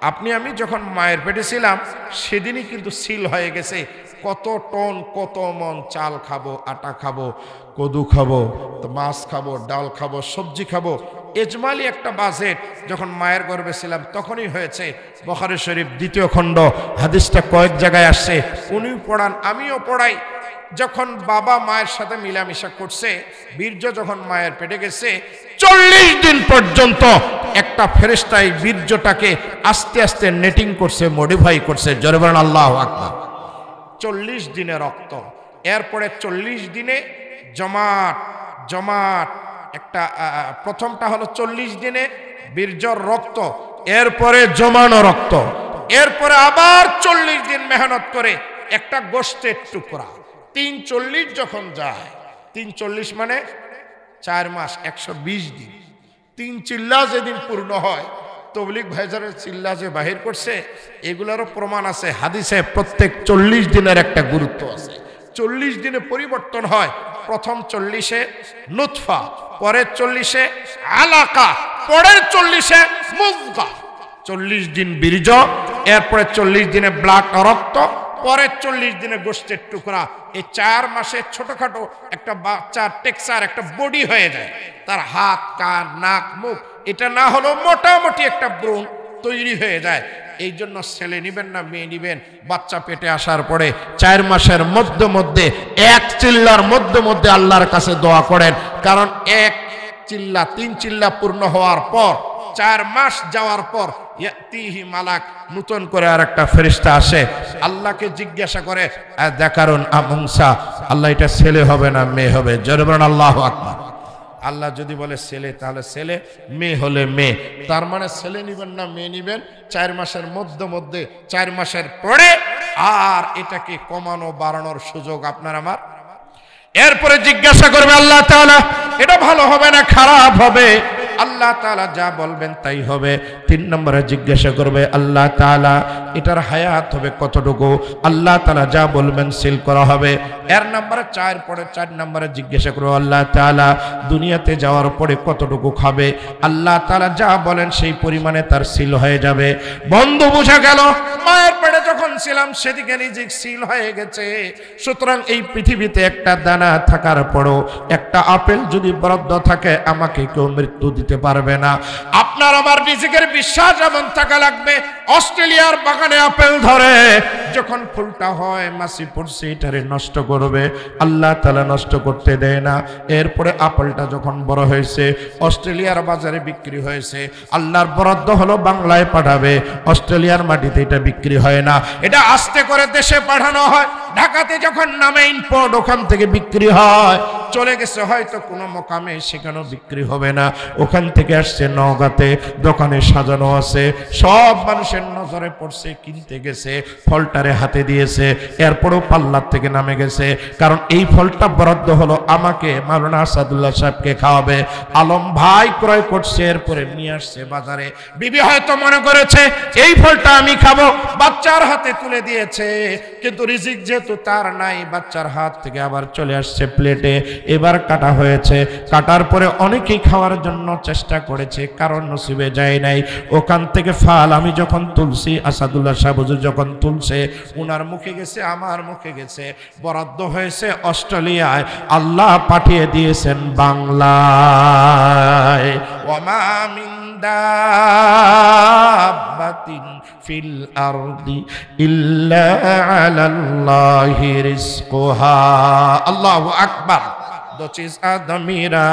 আপনি আমি যখন মায়ের পেটে ছিলাম সেদিনই কিন্তু সিল হয়ে গেছে কত টন কত মন চাল খাবো, আটা খাবো, কদু খাবো, মাছ খাবো, ডাল খাবো, সবজি খাবো। এজমালি একটা বাজেট যখন মায়ের গর্ভে ছিলাম তখনই হয়েছে। বুখারী শরীফ 2য় খণ্ড, হাদিসটা কয়েক জায়গায় আসছে, উনিও পড়ান আমিও পড়াই। যখন বাবা মায়ের সাথে মিলামিশা করছে, বীর্য যখন মায়ের পেটে গেছে 40 দিন পর্যন্ত একটা ফেরেশতা এই বীর্যটাকে আস্তে আস্তে নেটিং করছে, মডিফাই করছে। জোরে বলেন আল্লাহু আকবার। 40 দিনে রক্ত, এরপরে 40 দিনে জমাট জমাট একটা, প্রথমটা হলো 40 দিনে বীর্যর রক্ত, এরপরে জমানো রক্ত, এরপরে আবার 40 দিন মেহনত করে একটা গোশতের টুকরা। 340 যখন যায়, 340 মানে 4 মাস 120 দিন। 3 চিল্লা যেদিন পূর্ণ হয়, তবলিগ ভাইজারের চিল্লা যে বাহির করছে এগুলোরও প্রমাণ আছে হাদিসে। প্রত্যেক 40 দিনের একটা গুরুত্ব আছে। 40 দিনে পরিবর্তন হয়। প্রথম 40-এ নুতফা, পরের 40-এ আলাকা, পরের 40-এ মুজগা। 40 দিন বীর্য, এরপরে 40 দিনে ব্লাড রক্ত, পরের 40 দিনে গোশতের টুকরা। এই 4 মাসে ছোটখাটো একটা বাচ্চার টেক্সচার, একটা বডি হয়ে যায়। তার হাত, কান, নাক, মুখ, এটা না হলেও মোটামুটি একটা ব্রণ তৈরি হয়ে যায়। এই জন্য ছেলে নিবেন না মেয়ে নিবেন, বাচ্চা পেটে আসার পরে 4 মাসের মধ্যে মধ্যে 1 চিল্লার মধ্যে মধ্যে আল্লাহর কাছে দোয়া করেন। কারণ 1 চিল্লা 3 চিল্লা পূর্ণ হওয়ার পর 4 মাস যাওয়ার পর ইয়াতিহি মালাক, নতুন করে আর একটা ফেরেশতা আসে, আল্লাহকে জিজ্ঞাসা করে যাকারুন আম উনসা, আল্লাহ এটা ছেলে হবে না মেয়ে হবে? জোরে বলেন আল্লাহু আকবার। আল্লাহ যদি বলে ছেলে তাহলে ছেলে, মেয়ে হলে মেয়ে। তার মানে ছেলে নিবেন না মেয়ে নিবেন 4 মাসের মধ্যে মধ্যে, 4 মাসের পরে আর এটাকে কমানো বাড়ানোর সুযোগ আপনার আমার। এরপরে জিজ্ঞাসা করবে আল্লাহ তাআলা এটা ভালো হবে না খারাপ হবে? আল্লাহ তাআলা যা বলবেন তাই হবে। 3 নম্বরে জিজ্ঞাসা করবে আল্লাহ তাআলা এটার হায়াত হবে কতটুকু? আল্লাহ তাআলা যা বলবেন সিল করা হবে। এর নম্বরে 4 নম্বরে জিজ্ঞাসা করবে আল্লাহ তাআলা দুনিয়াতে যাওয়ার পরে কতটুকু খাবে? আল্লাহ তাআলা যা বলেন সেই পরিমাণে তার সিল হয়ে যাবে। বন্ধু বোঝা গেল মায়ের পেটে যখন ছিলাম সেদিকে রিজিক সিল হয়ে গেছে। সুতরাং এই পৃথিবীতে একটা দানা থাকার পরও, একটা আপেল যদি বরাদ্দ থাকে আমাকে কেউ মৃত্যু দিতে পারবে না। আপনার আমার রিজিকের বিশ্বাস এমন থাকা লাগবে। অস্ট্রেলিয়ার বাগানে আপেল ধরে, যখন ফুলটা হয় মাছি পড়ছে এটারে নষ্ট করবে, আল্লাহ তাআলা নষ্ট করতে দেয় না। এরপরে আপেলটা যখন বড় হয়েছে অস্ট্রেলিয়ার বাজারে বিক্রি হয়েছে, আল্লাহর বরাদ্দ হলো বাংলায় পাঠাবে, অস্ট্রেলিয়ার মাটিতে এটা বিক্রি হয় না, এটা আস্তে করে দেশে পাঠানো হয়। ঢাকাতে যখন নামে ইম্পোর্ট, ওখান থেকে বিক্রি হয়। চলে গেছে হয়তো কোনো মোকামে, সেখানেও বিক্রি হবে না। ওখান থেকে আসছে নওগাঁতে, দোকানে সাজানো আছে, সব মানুষের নজরে পড়ছে, কিনতে গেছে, ফলটারে হাতে দিয়েছে, এরপরও পাল্লার থেকে নামে গেছে। কারণ এই ফলটা বরাদ্দ হলো আমাকে, মাওলানা আসাদুল্লাহ সাহেবকে খাওয়াবে। আলম ভাই ক্রয় করছে, এরপরে নিয়ে আসছে বাজারে। বিবি হয়তো মনে করেছে এই ফলটা আমি খাবো, বাচ্চার হাতে তুলে দিয়েছে, কিন্তু রিজিক যেহেতু তার নাই, বাচ্চার হাত থেকে আবার চলে আসছে প্লেটে। এবার কাটা হয়েছে, কাটার পরে অনেকেই খাওয়ার জন্য চেষ্টা করেছে, কারণ নসিবে যায় নাই। ওখান থেকে ফাল আমি যখন তুলছি, আসাদুল্লাহ সাহেব হুজুর যখন তুলছে, উনার মুখে গেছে, আমার মুখে গেছে, বরাদ্দ হয়েছে অস্ট্রেলিয়ায়, আল্লাহ পাঠিয়ে দিয়েছেন বাংলায়। ওয়ামা মিন দাব্বাতিন ফিল আরদি ইল্লা আলাল্লাহি রিজকুহা। আল্লাহু আকবার। দো চিজ আদমিরা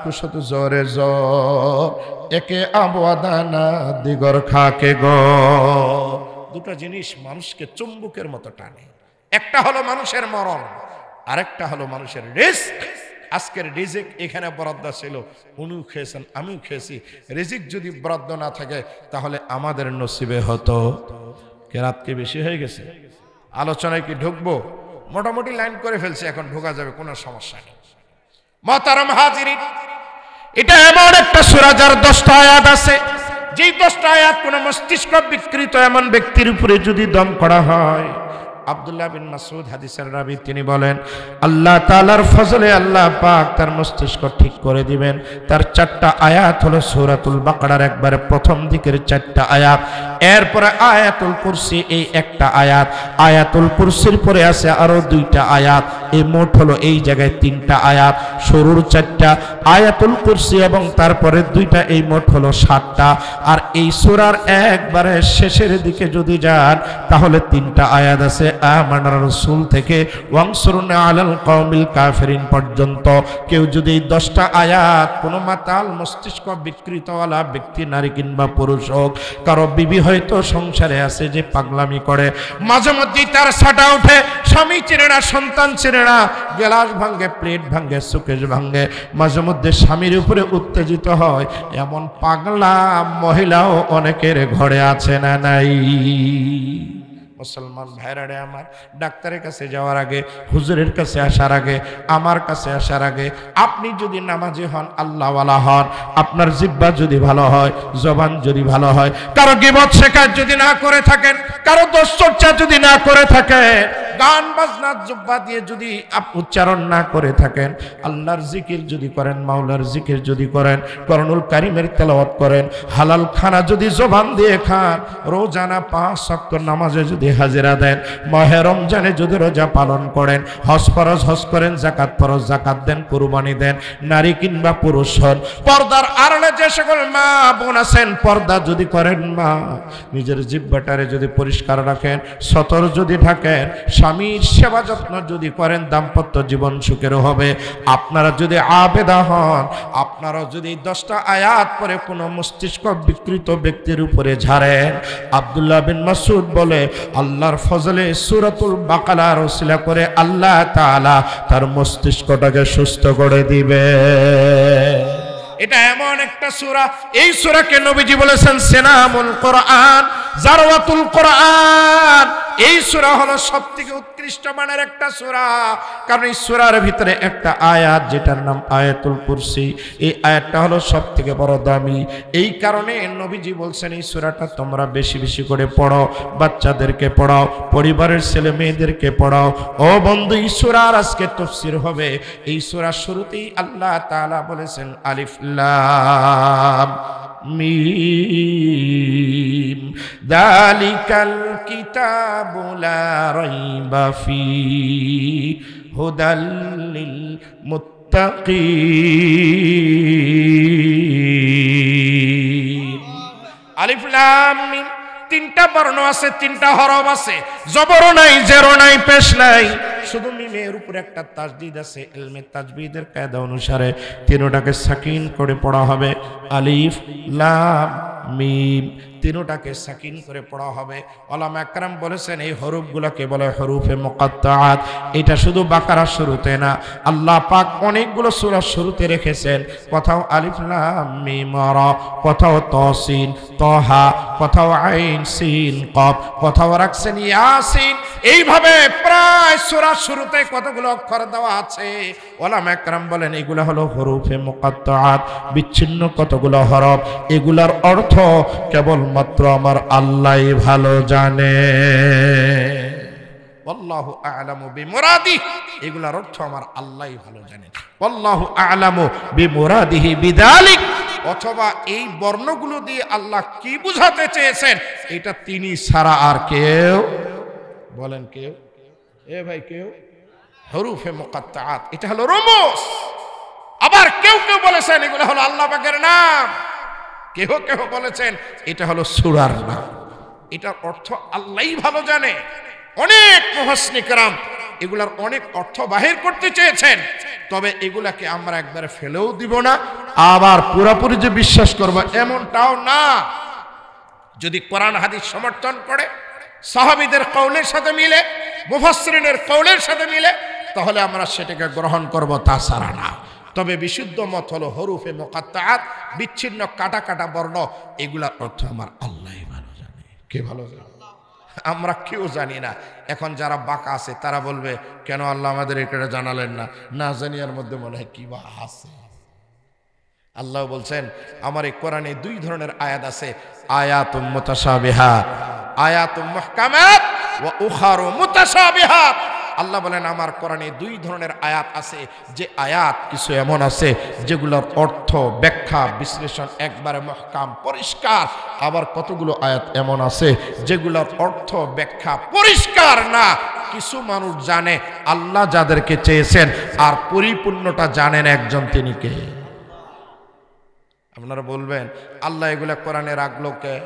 কুশত জোরে জোর, একে আবদানা দিগর খাকে গো। দুটো জিনিস মানুষকে চুম্বকের মতো টানে। একটা হলো মানুষের মরণ, আরেকটা হলো মানুষের রিস্ক। আজকের রিজিক এখানে বরাদ্দ ছিল, উনিও খেয়েছেন, আমিও খেয়েছি। রিজিক যদি বরাদ্দ না থাকে তাহলে আমাদের নসিবে হতো। কে রাত কি বেশি হয়ে গেছে? আলোচনায় কি ঢুকবো? মোটামুটি লাইন করে ফেলছে, এখন ঢোকা যাবে, কোনো সমস্যা নেই। মুহতারাম হাজিরিন, এটা এমন একটা সূরা যার 10টা আয়াত আছে, যেই 10টা আয়াত কোন মস্তিষ্ক বিকৃত এমন ব্যক্তির উপরে যদি দম করা হয়, আব্দুল্লাহ বিন মাসউদ হাদিসের রাবী, তিনি বলেন আল্লাহ তাআলার ফজলে আল্লাহ পাক তার মস্তিষ্ক ঠিক করে দিবেন। তার 4টা আয়াত হলো সূরাতুল বাকারার একবারে প্রথম দিকের 4টা আয়াত, এরপরে আয়াতুল কুরসি এই একটা আয়াত, আয়াতুল কুরসির পরে আছে আরো 2টা আয়াত, এই মোট হলো এই জায়গায় 3টা আয়াত, শুরুর 4টা আয়াতুল কুরসি এবং তারপরে 2টা, এই মোট হলো 7টা। আর এই সূরার একবারে শেষের দিকে যদি যান তাহলে 3টা আয়াত আছে, আমানার রাসূল থেকে ওয়ানসুরনা আলাল কওমিল কাফিরিন পর্যন্ত। কেউ যদি 10টা আয়াত, কোনো মাতাল মস্তিষ্ক বিকৃতওয়ালা ব্যক্তি, নারী কিংবা পুরুষ হোক, কারো বিবি হয়তো সংসারে আছে যে পাগলামি করে, মাঝে মধ্যেই তার সাটা উঠে, স্বামী চেনে না, সন্তান চেনে না, গ্লাস ভাঙে, প্লেট ভাঙে, সুকেশ ভাঙে, মাঝে মধ্যে স্বামীর উপরে উত্তেজিত হয়, এমন পাগলা মহিলাও অনেকের ঘরে আছে না নাই? মুসলমান ভাইরা রে আমার, ডাক্তারের কাছে যাওয়ার আগে, হুজুরের কাছে আসার আগে, আমার কাছে আসার আগে, আপনি যদি নামাজি হন, আল্লাহওয়ালা হন, আপনার জিহ্বা যদি ভালো হয়, জবান যদি ভালো হয়, কারো গীবত শিকার যদি না করে থাকেন, কারো দোষ চর্চা যদি না করে থাকেন, গান বাজনা জুব্বা দিয়ে যদি উচ্চারণ না করে থাকেন, আল্লাহর জিকির যদি করেন, মাওলার জিকির যদি করেন, কোরআনুল কারীমের তেলাওয়াত করেন, হালাল খানা যদি জবান দিয়ে খান, রোজানা 5 ওয়াক্ত নামাজে যদি হাজিরা দেন, মাহে রমজানে যদি রোজা পালন করেন, হজ ফরজ হজ করেন, যাকাত ফরজ জাকাত দেন, কুরবানি দেন, নারী কিংবা পুরুষ হন, পর্দার আড়ালে যে সকল মা বোন আছেন, পর্দা যদি করেন, মা নিজের জিহ্বাটারে যদি পরিষ্কার রাখেন, সতর যদি থাকেন, স্বামীর সেবা যত্ন যদি করেন, দাম্পত্য জীবন সুখের হবে। আপনারা যদি আবেদা হন, আপনারা যদি 10টা আয়াত পরে কোনো মস্তিষ্ক বিকৃত ব্যক্তির উপরে ঝাড়েন, আব্দুল্লাহ বিন মাসউদ বলে আল্লাহর ফজলে সূরাতুল বাকারার ওসিলা করে আল্লাহ তাআলা তার মস্তিষ্কটাকে সুস্থ করে দিবে। এটা এমন একটা সূরা, এই সূরাকে নবীজি বলেছেন সেনামুল কোরআন, জারওয়াতুল কোরআন। এই সূরা হলো সবথেকে উৎকৃষ্ট মানের একটা সূরা, কারণ এই সূরার ভিতরে একটা আয়াত যেটার নাম আয়াতুল কুরসি, এই আয়াতটা হলো সবথেকে বড় দামি। এই কারণে নবীজি বলছেন এই সূরাটা তোমরা বেশি বেশি করে পড়ো, বাচ্চাদেরকে পড়াও, পরিবারের ছেলে মেয়েদেরকে পড়াও। ও বন্ধু, এই সূরার আজকে তাফসীর হবে। এই সূরার শুরুতেই আল্লাহ তাআলা বলেছেন আলিফ লাম মিম যালিকাল কিতাবু লা রাইবা ফীহি হুদাল লিল মুত্তাকিন। আলিফ লাম মিম, 3টা বর্ণ আছে, 3টা হরফ আছে, জবর নাই, জের নাই, পেশ নাই, শুধু মিমের উপরে একটা তাজদীদ আছে। ইলমে তাজবীদের কায়দা অনুসারে 3টাকে সাকিন করে পড়া হবে। আলিফ লাম মিম, 3টাকে সাকিন করে পড়া হবে। ওলামা একরাম বলেছেন এই হরফগুলোকে বলে হরুফে মুকাত্তাআত। এটা শুধু বাকারার শুরুতে না, আল্লাহ পাক অনেকগুলো সূরার শুরুতে রেখেছেন। কোথাও আলিফ লাম মিম রা, কোথাও তাসিন তাহা, কোথাও আইন সিন কফ, কোথাও রাখছেন ইয়াসিন। এইভাবে প্রায় সূরার শুরুতে কতগুলো অক্ষর দেওয়া আছে। ওলামা একরাম বলেন এগুলো হলো হরুফে মুকাত্তাআত, বিচ্ছিন্ন কতগুলো হরফ। এগুলার অর্থ কেবল মাত্র আমার আল্লাহই ভালো জানে। আল্লাহু আ'লামু বিমুরাদিহি, এগুলার অর্থ আমার আল্লাহই ভালো জানেন। আল্লাহু আ'লামু বিমুরাদিহি বিযালিক, অথবা এই বর্ণগুলো দিয়ে আল্লাহ কি বুঝাতে চেয়েছেন এটা তিনি ছাড়া আর কেউ, বলেন কেউ, এ ভাই কেউ? হরুফে মুকাত্তাআত এটা হলো রুমুজ। আবার কেউ কেউ বলেছেন এগুলো হলো আল্লাহ পাকের নাম, কেউ কেউ বলেছেন এটা হলো সূরার নাম। এটার অর্থ আল্লাহই ভালো জানে। অনেক মুফাসসিরিন کرام এগুলার অনেক অর্থ বাহির করতে চেয়েছেন, তবে এগুলাকে আমরা একবারে ফেলেও দিব না, আবার পুরোপুরি যে বিশ্বাস করব এমনটাও না। যদি কোরআন হাদিস সমর্থন করে, সাহাবীদের কওলের সাথে মিলে, মুফাসসিরিনের কওলের সাথে মিলে, তাহলে আমরা সেটাকে গ্রহণ করব, তাছাড়া না। তবে বিশুদ্ধ মত হলো হরুফে মুকাত্তাআত, বিচ্ছিন্ন কাটা কাটা বর্ণ, এগুলার অর্থ আমার আল্লাহই ভালো জানে। কে ভালো জানে? আমরা কেউ জানি না। এখন যারা বাঁকা আছে তারা বলবে কেন আল্লাহ আমাদের এটা জানালেন না, না জানিয়ার মধ্যে মনে হয় কি বা আছে। আল্লাহ বলছেন আমার এই কোরআনে দুই ধরনের আয়াত আছে, আয়াতুম মুতাশাবিহাত, আয়াতুম মুহকামাত ওয়া উখারু মুতাশাবিহাত। আল্লাহ বলেন আমার কোরআনে দুই ধরনের আয়াত আছে, যে আয়াত কিছু এমন আছে যেগুলোর অর্থ ব্যাখ্যা বিশ্লেষণ একবারে মুহকাম পরিষ্কার, আবার কতগুলো আয়াত এমন আছে যেগুলোর অর্থ ব্যাখ্যা পরিষ্কার না। কিছু মানুষ জানে আল্লাহ যাদেরকে চেয়েছেন, আর পরিপূর্ণটা জানেন একজন, তিনি কে? আপনারা বলবেন আল্লাহ এগুলা কোরআনে রাখলো কে?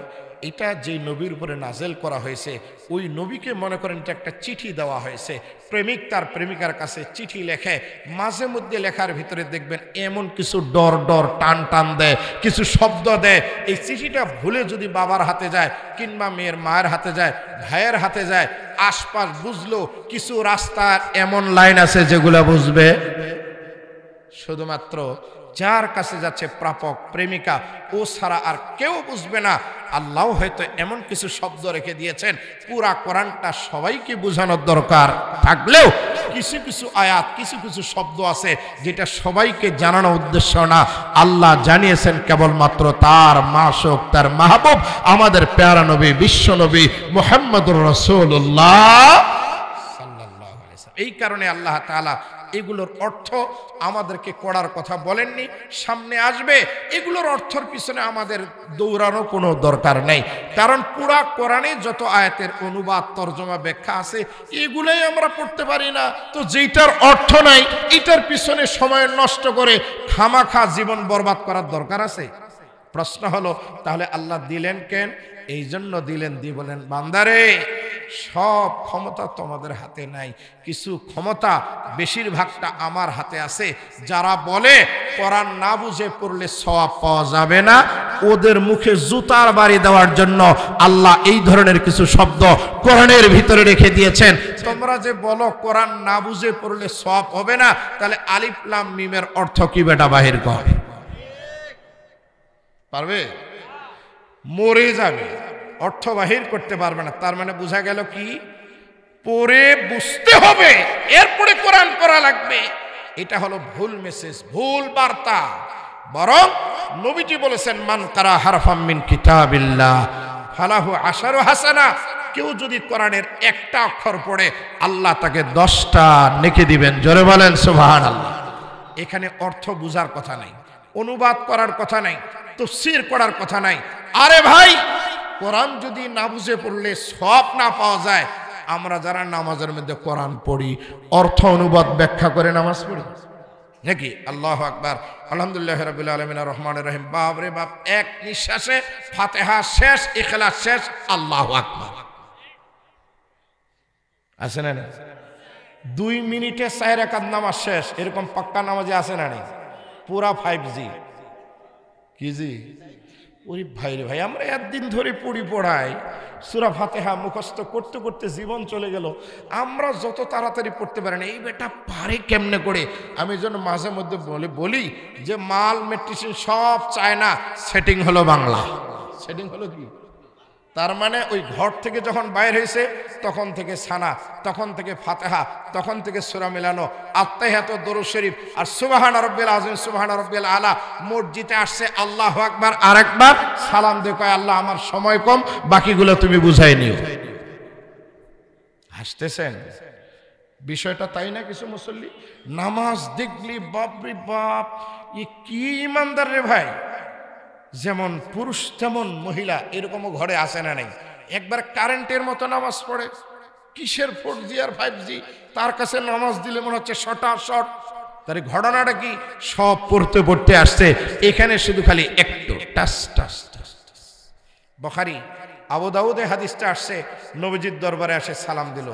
এটা যে নবীর উপরে নাজেল করা হয়েছে ওই নবীকে মনে করেন এটা একটা চিঠি দেওয়া হয়েছে। প্রেমিক তার প্রেমিকার কাছে চিঠি লেখে, মাঝে মধ্যে লেখার ভিতরে দেখবেন এমন কিছু ডর ডর টান টান দেয়, কিছু শব্দ দেয়। এই চিঠিটা ভুলে যদি বাবার হাতে যায় কিংবা মেয়ের মায়ের হাতে যায়, ভাইয়ের হাতে যায়, আশপাশ বুঝলো কিছু রাস্তার এমন লাইন আছে যেগুলা বুঝবে শুধুমাত্র যার কাছে যাচ্ছে প্রাপক প্রেমিকা, ও ছাড়া আর কেউ বুঝবে না। আল্লাহ হয়তো এমন কিছু শব্দ রেখে দিয়েছেন, পুরা কোরআনটা সবাইকে বোঝানোর দরকার থাকলেও কিছু কিছু আয়াত কিছু কিছু শব্দ আছে যেটা সবাইকে জানানোর উদ্দেশ্য না। আল্লাহ জানিয়েছেন কেবলমাত্র তার মাশুক, তার মাহবুব, আমাদের প্যারা নবী, বিশ্ব নবী মুহাম্মদুর রাসূলুল্লাহ সাল্লাল্লাহু আলাইহি ওয়াসাল্লাম। এই কারণে আল্লাহ তাআলা এগুলোর অর্থ আমাদেরকে করার কথা বলেননি, সামনে আসবে। এগুলোর অর্থের পিছনে আমাদের দৌড়ানো কোনো দরকার নেই, কারণ পুরা কোরআনে যত আয়াতের অনুবাদ তর্জমা ব্যাখ্যা আছে এগুলোই আমরা পড়তে পারি না। তো যেটার অর্থ নাই এটার পিছনে সময় নষ্ট করে খামাখা জীবন বরবাদ করার দরকার আছে? প্রশ্ন হলো তাহলে আল্লাহ দিলেন কেন? এই জন্য দিলেন, দিয়ে বলেন বান্দারে সব ক্ষমতা তোমাদের হাতে নাই, কিছু ক্ষমতা বেশিরভাগটা আমার হাতে আছে। যারা বলে কোরআন না বুঝে পড়লে সওয়াব পাওয়া যাবে না, ওদের মুখে জুতার বাড়ি দেওয়ার জন্য আল্লাহ এই ধরনের কিছু শব্দ কোরআনের ভিতরে রেখে দিয়েছেন। তোমরা যে বলো কোরআন না বুঝে পড়লে সওয়াব হবে না, তাহলে আলিফ লাম মিমের অর্থ কি বেটা বাহির কর? পারবে? মরে যাবে, অর্থ বাহির করতে পারবে না। তার মানে বোঝা গেল কি পরে বুঝতে হবে, এরপরে কোরআন করা লাগবে। এটা হলো ভুল মেসেজ, ভুল বার্তা। বরং নবীজি বলেছেন মান কারা হারফাম মিন কিতাবিল্লাহ ফালাহু আশারু হাসানা। কেউ যদি কোরআনের একটা অক্ষর পড়ে আল্লাহ তাকে 10টা নেকি দিবেন। জোরে বলেন সুবহানাল্লাহ। এখানে অর্থ বুঝার কথা নাই, অনুবাদ করার কথা নাই, তাফসীর করার কথা নাই। আরে ভাই, কোরআন যদি না বুঝে পড়লে সওয়াব না পাওয়া যায়, আমরা যারা নামাজের মধ্যে কোরআন পড়ি অর্থ অনুবাদ ব্যাখ্যা করে নামাজ পড়ি নাকি? আল্লাহু আকবার, আলহামদুলিল্লাহি রাব্বিল আলামিন আর রহমানির রহিম। বাপ রে বাপ, এক নিঃশ্বাসে ফাতিহা শেষ, ইখলাস শেষ, আল্লাহু আকবার। আছে না? 2 মিনিটে 4 রাকাত নামাজ শেষ, এরকম পাক্কা নামাজে আছে না? নেই? পুরা 5G কি জি? ওই ভাই রে ভাই, আমরা একদিন ধরে পড়াই সূরা ফাতিহা মুখস্থ করতে করতে জীবন চলে গেল। আমরা যত তাড়াতাড়ি পড়তে পারি না, এই বেটা পারে কেমনে করে? আমি যেন মাঝে মধ্যে বলি যে মাল মেট্রিশন সব চায়না, সেটিং হলো বাংলা। সেটিং হলো কি? তার মানে ওই ঘর থেকে যখন বাইর হয়েছে তখন থেকে সানা, তখন থেকে ফাতিহা, তখন থেকে সূরা মিলানো, আত্তাহিয়াত, দরুদ শরীফ আর সুবহানা রাব্বিল আযীম, সুবহানা রাব্বিল আলা। মসজিদে আসছে আল্লাহু আকবার, আরেকবার সালাম দিয়ে কয় আল্লাহ আমার সময় কম, বাকিগুলো তুমি বুঝাই নিও। হাসতেছেন? বিষয়টা তাই না? কিছু মুসল্লি নামাজ দেখলি বাপরে বাপ, এ কি ইমানদার রে ভাই। যেমন পুরুষ তেমন মহিলা, এরকমও ঘরে আসে না? নেই? একবার কারেন্টের মতো নামাজ পড়ে, কিসের 4G আর 5G, তার কাছে নামাজ দিলে মনে হচ্ছে শর্ট। তার ঘটনাটা কি? সব পড়তে পড়তে আসছে, এখানে শুধু খালি একটু টাস টাস টাস। বুখারী আবু দাউদে হাদিসটা আসছে, নবীজির দরবারে আসে সালাম দিল,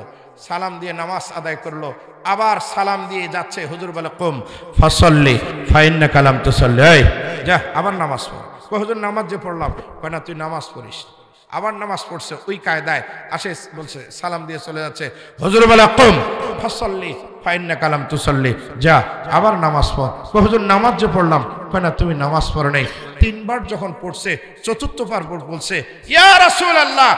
সালাম দিয়ে নামাজ আদায় করলো, আবার সালাম দিয়ে যাচ্ছে, হুজুর বলে কুম ফাসাল্লি ফাইন্নাকা লাম তুসাল্লি, এই যা আবার নামাজ পড়। হুজুর নামাজ যে পড়লাম, কয় না তুই নামাজ পড়িস। আবার নামাজ পড়ছে ওই কায়দায়, আসে বলছে সালাম দিয়ে চলে যাচ্ছে, হুজুর বলে কুম ফাসাল্লি ফাইন্নাকা লাম তুসাল্লি, যা আবার নামাজ পড়। হুজুর নামাজ যে পড়লাম, কয় না তুমি নামাজ পড়ো নাই। 3বার যখন পড়ছে, চতুর্থবার বলছে ইয়া রাসূলুল্লাহ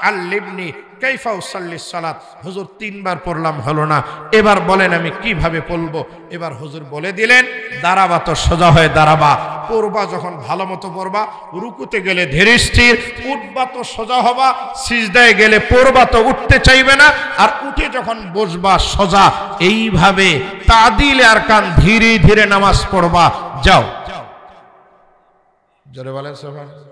আল্লিমনি কাইফা উসাল্লিস সালাত। হুজুর 3 বার পড়লাম, হলো না, এবার বলেন আমি কিভাবে পড়বো। এবার হুজুর বলে দিলেন, দাঁড়াবা তো সোজা হয়ে দাঁড়াবা, পড়বা যখন ভালো মতো পড়বা, রুকুতে গেলে ধীরে স্থির, উঠবা তো সোজা হবা, সিজদায় গেলে পড়বা তো উঠতে চাইবে না, আর উঠে যখন বসবা সোজা। এইভাবে তাদিল আর কান ধীরে ধীরে নামাজ পড়বা। যাও জোরে বলেন সুবহানাল্লাহ।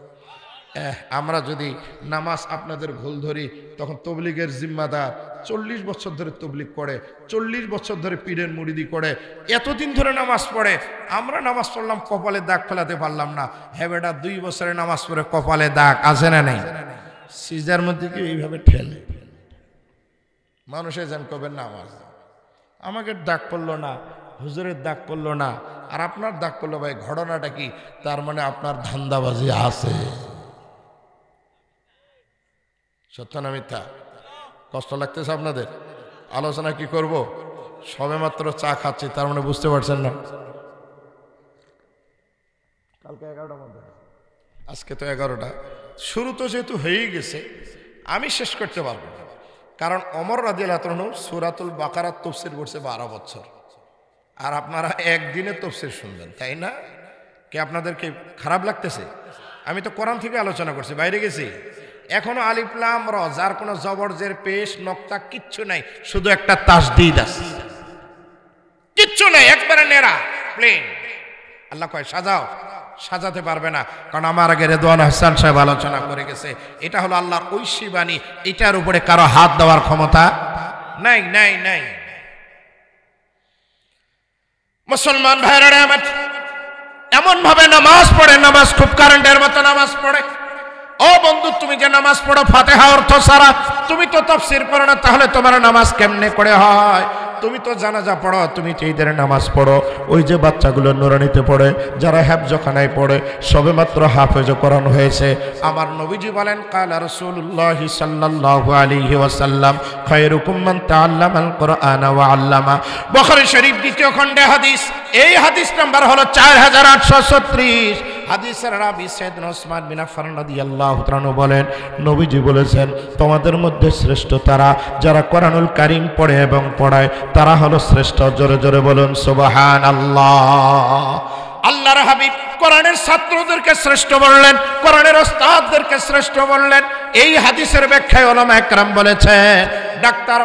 আমরা যদি নামাজ আপনাদের ভুল ধরি, তখন তবলিগের জিম্মাদার 40 বছর ধরে তবলিগ করে, 40 বছর ধরে পীরের মুরিদি করে, এতদিন ধরে নামাজ পড়ে, আমরা নামাজ পড়লাম কপালে দাগ ফেলাতে পারলাম না। হ্যাঁ বেটা, 2 বছরে নামাজ পড়ে কপালে দাগ আছে না নেই? সিজার মধ্যে কি এইভাবে ঠেলে মানুষে যেন কবেন নামাজ আমাকে দাগ পড়লো না, হুজুরের দাগ পড়লো না, আর আপনার দাগ পড়লো। ভাই ঘটনাটা কি? তার মানে আপনার ধান্দাবাজি আছে। সত্য না মিথ্যা? কষ্ট লাগতেছে আপনাদের? আলোচনা কি করব? সবে মাত্র চা খাচ্ছি, তার মানে বুঝতে পারছেন না? কালকে 11টা মধ্যে, আজকে তো 11টা। শুরু তো যেহেতু হয়েই গেছে, আমি শেষ করতে পারবো না। কারণ ওমর রাদিয়াল্লাহু আনহু সূরাতুল বাকারার তাফসীর করছে 12 বছর, আর আপনারা একদিনে তাফসীর শুনবেন, তাই না? কি আপনাদেরকে খারাপ লাগতেছে? আমি তো কোরআন থেকে আলোচনা করছি, বাইরে গেছি। এখনো আলিফ লাম র, যার কোনো জবরজের পেশ নক্তা কিচ্ছু নাই, শুধু একটা তাসদীদ আছে, কিচ্ছু নাই, একবারে নেড়া প্লেন। আল্লাহ কয় সাজাও, সাজাতে পারবে না, কারণ আমার আগে রেদওয়ান হাসান সাহেব আলোচনা করে গেছে। এটা হলো আল্লাহর ঐশী বাণী, এটার উপরে কারো হাত দেওয়ার ক্ষমতা নাই নাই নাই। মুসলমান ভাইরা আমার, এমন ভাবে নামাজ পড়ে, নামাজ খুব কারেন্টের মতো নামাজ পড়ে। ও বন্ধু, তুমি যে নামাজ পড়ো ফাতিহা অর্থ ছাড়া, তুমি তো তাফসীর পড়ো না, তাহলে তোমার নামাজ কেমনে করে হয়? তুমি তো জানাজা পড়ো, তুমি তো ঈদের নামাজ পড়ো। ওই যে বাচ্চাগুলো নুরানিতে পড়ে, যারা হেফজখানায় পড়ে, সবে মাত্র হাফেজ কোরআন হয়েছে। আমার নবীজি বলেন, কালা রাসূলুল্লাহ সাল্লাল্লাহু আলাইহি ওয়াসাল্লাম, খায়রুকুম মান তাআল্লামাল কুরআনা ওয়া আল্লামা। বুখারী শরীফ 2য় খণ্ডে হাদিস। এই হাদিস নাম্বার হলো 4836। হাদিসের রাবি সাইয়েদনা উসমান বিন আফফান রাদিয়াল্লাহু তাআলা বলেন, নবীজি বলেছেন, তোমাদের মধ্যে শ্রেষ্ঠ তারা যারা কোরআনুল কারীম পড়ে এবং পড়ায়, তারা হলো শ্রেষ্ঠ। জোরে জোরে বলুন সুবহানাল্লাহ। আল্লাহর হাবিব কোরআনের ছাত্রদেরকে শ্রেষ্ঠ বললেন, কোরআনের ওস্তাদদেরকে শ্রেষ্ঠ বললেন। এই হাদিসের ব্যাখ্যায় উলামা একরাম বলেছেন, doctor,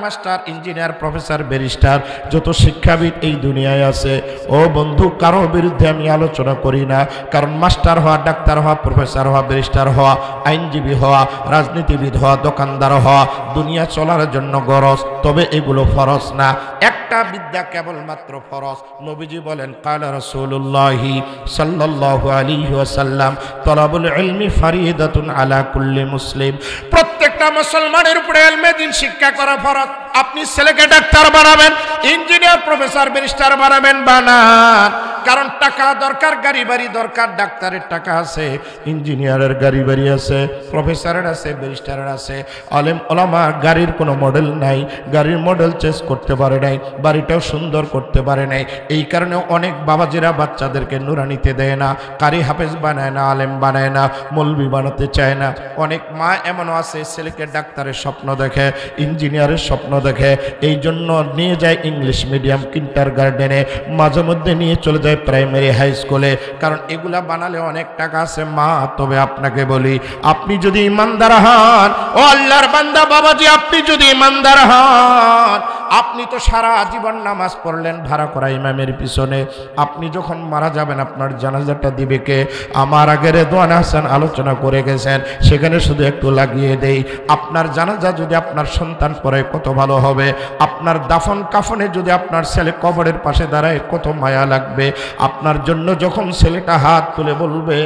master, engineer, professor, barrister, যত শিক্ষাবিদ এই দুনিয়ায় আছে, ও বন্ধু, কারো বিরুদ্ধে আমি আলোচনা করি না। কারণ মাস্টার হওয়া, ডাক্তার হওয়া, প্রফেসর হওয়া, ব্যারিস্টার হওয়া, আইনজীবী হওয়া, রাজনীতিবিদ হওয়া, দোকানদার হওয়া দুনিয়া চলার জন্য গরজ, তবে এগুলো ফরজ না। একটা বিদ্যা কেবলমাত্র ফরজ। নবীজি বলেন, কালা রাসূলুল্লাহি সাল্লাল্লাহু আলাইহি ওয়াসাল্লাম, তলাবুল ইলমি ফারিদাতুন আলা কুল্লি মুসলিম। প্রত্যেকটা মুসলমানের উপরে ইলমে দ্বীন শিক্ষা করা ফরজ। আপনি ছেলেকে ডাক্তার বানাবেন, ইঞ্জিনিয়ার, প্রফেসর, ব্যারিস্টার বানাবেন, বানান। কারণ টাকা দরকার, গাড়ি বাড়ি দরকার। ডাক্তারের টাকা আছে, ইঞ্জিনিয়ারের গাড়ি বাড়ি আছে, প্রফেসরের আছে, ব্যারিস্টারের আছে। আলেম ওলামা গাড়ির কোনো মডেল নাই, গাড়ির মডেল চেঞ্জ করতে পারে নাই, বাড়িটাও সুন্দর করতে পারে নাই। এই কারণে অনেক বাবাজিরা বাচ্চাদেরকে নুরানিতে দেয় না, কারি হাফেজ বানায় না, আলেম বানায় না, মৌলবি বানাতে চায় না। অনেক মা এমনও আছে, ছেলেকে ডাক্তারের স্বপ্ন দেখে, ইঞ্জিনিয়ারের স্বপ্ন দেখে, এই জন্য নিয়ে যায় ইংলিশ মিডিয়াম কিন্টার গার্ডেনে, মাঝে মধ্যে নিয়ে চলে যায় প্রাইমারি হাই স্কুলে। কারণ এগুলা বানালে অনেক টাকা আছে মা। তবে আপনাকে বলি, আপনি যদি ইমানদার হন, ও আল্লাহর বান্দা বাবাজি, আপনি যদি ইমানদার হন, আপনি তো সারা জীবন নামাজ পড়লেন ভাড়া করা ইমামের পিছনে। আপনি যখন মারা যাবেন, আপনার জানাজাটা দিবে কে? আমার আগে রেদওয়ান হাসান আলোচনা করে গেছেন, সেখানে শুধু একটু লাগিয়ে দেই। আপনার জানাজা যদি আপনার সন্তান পড়ে কত ভালো হবে। আপনার দাফন কাফনে যদি আপনার ছেলে কবরের পাশে দাঁড়ায় কত মায়া লাগবে। আপনার জন্য যখন ছেলেটা হাত তুলে বলবে,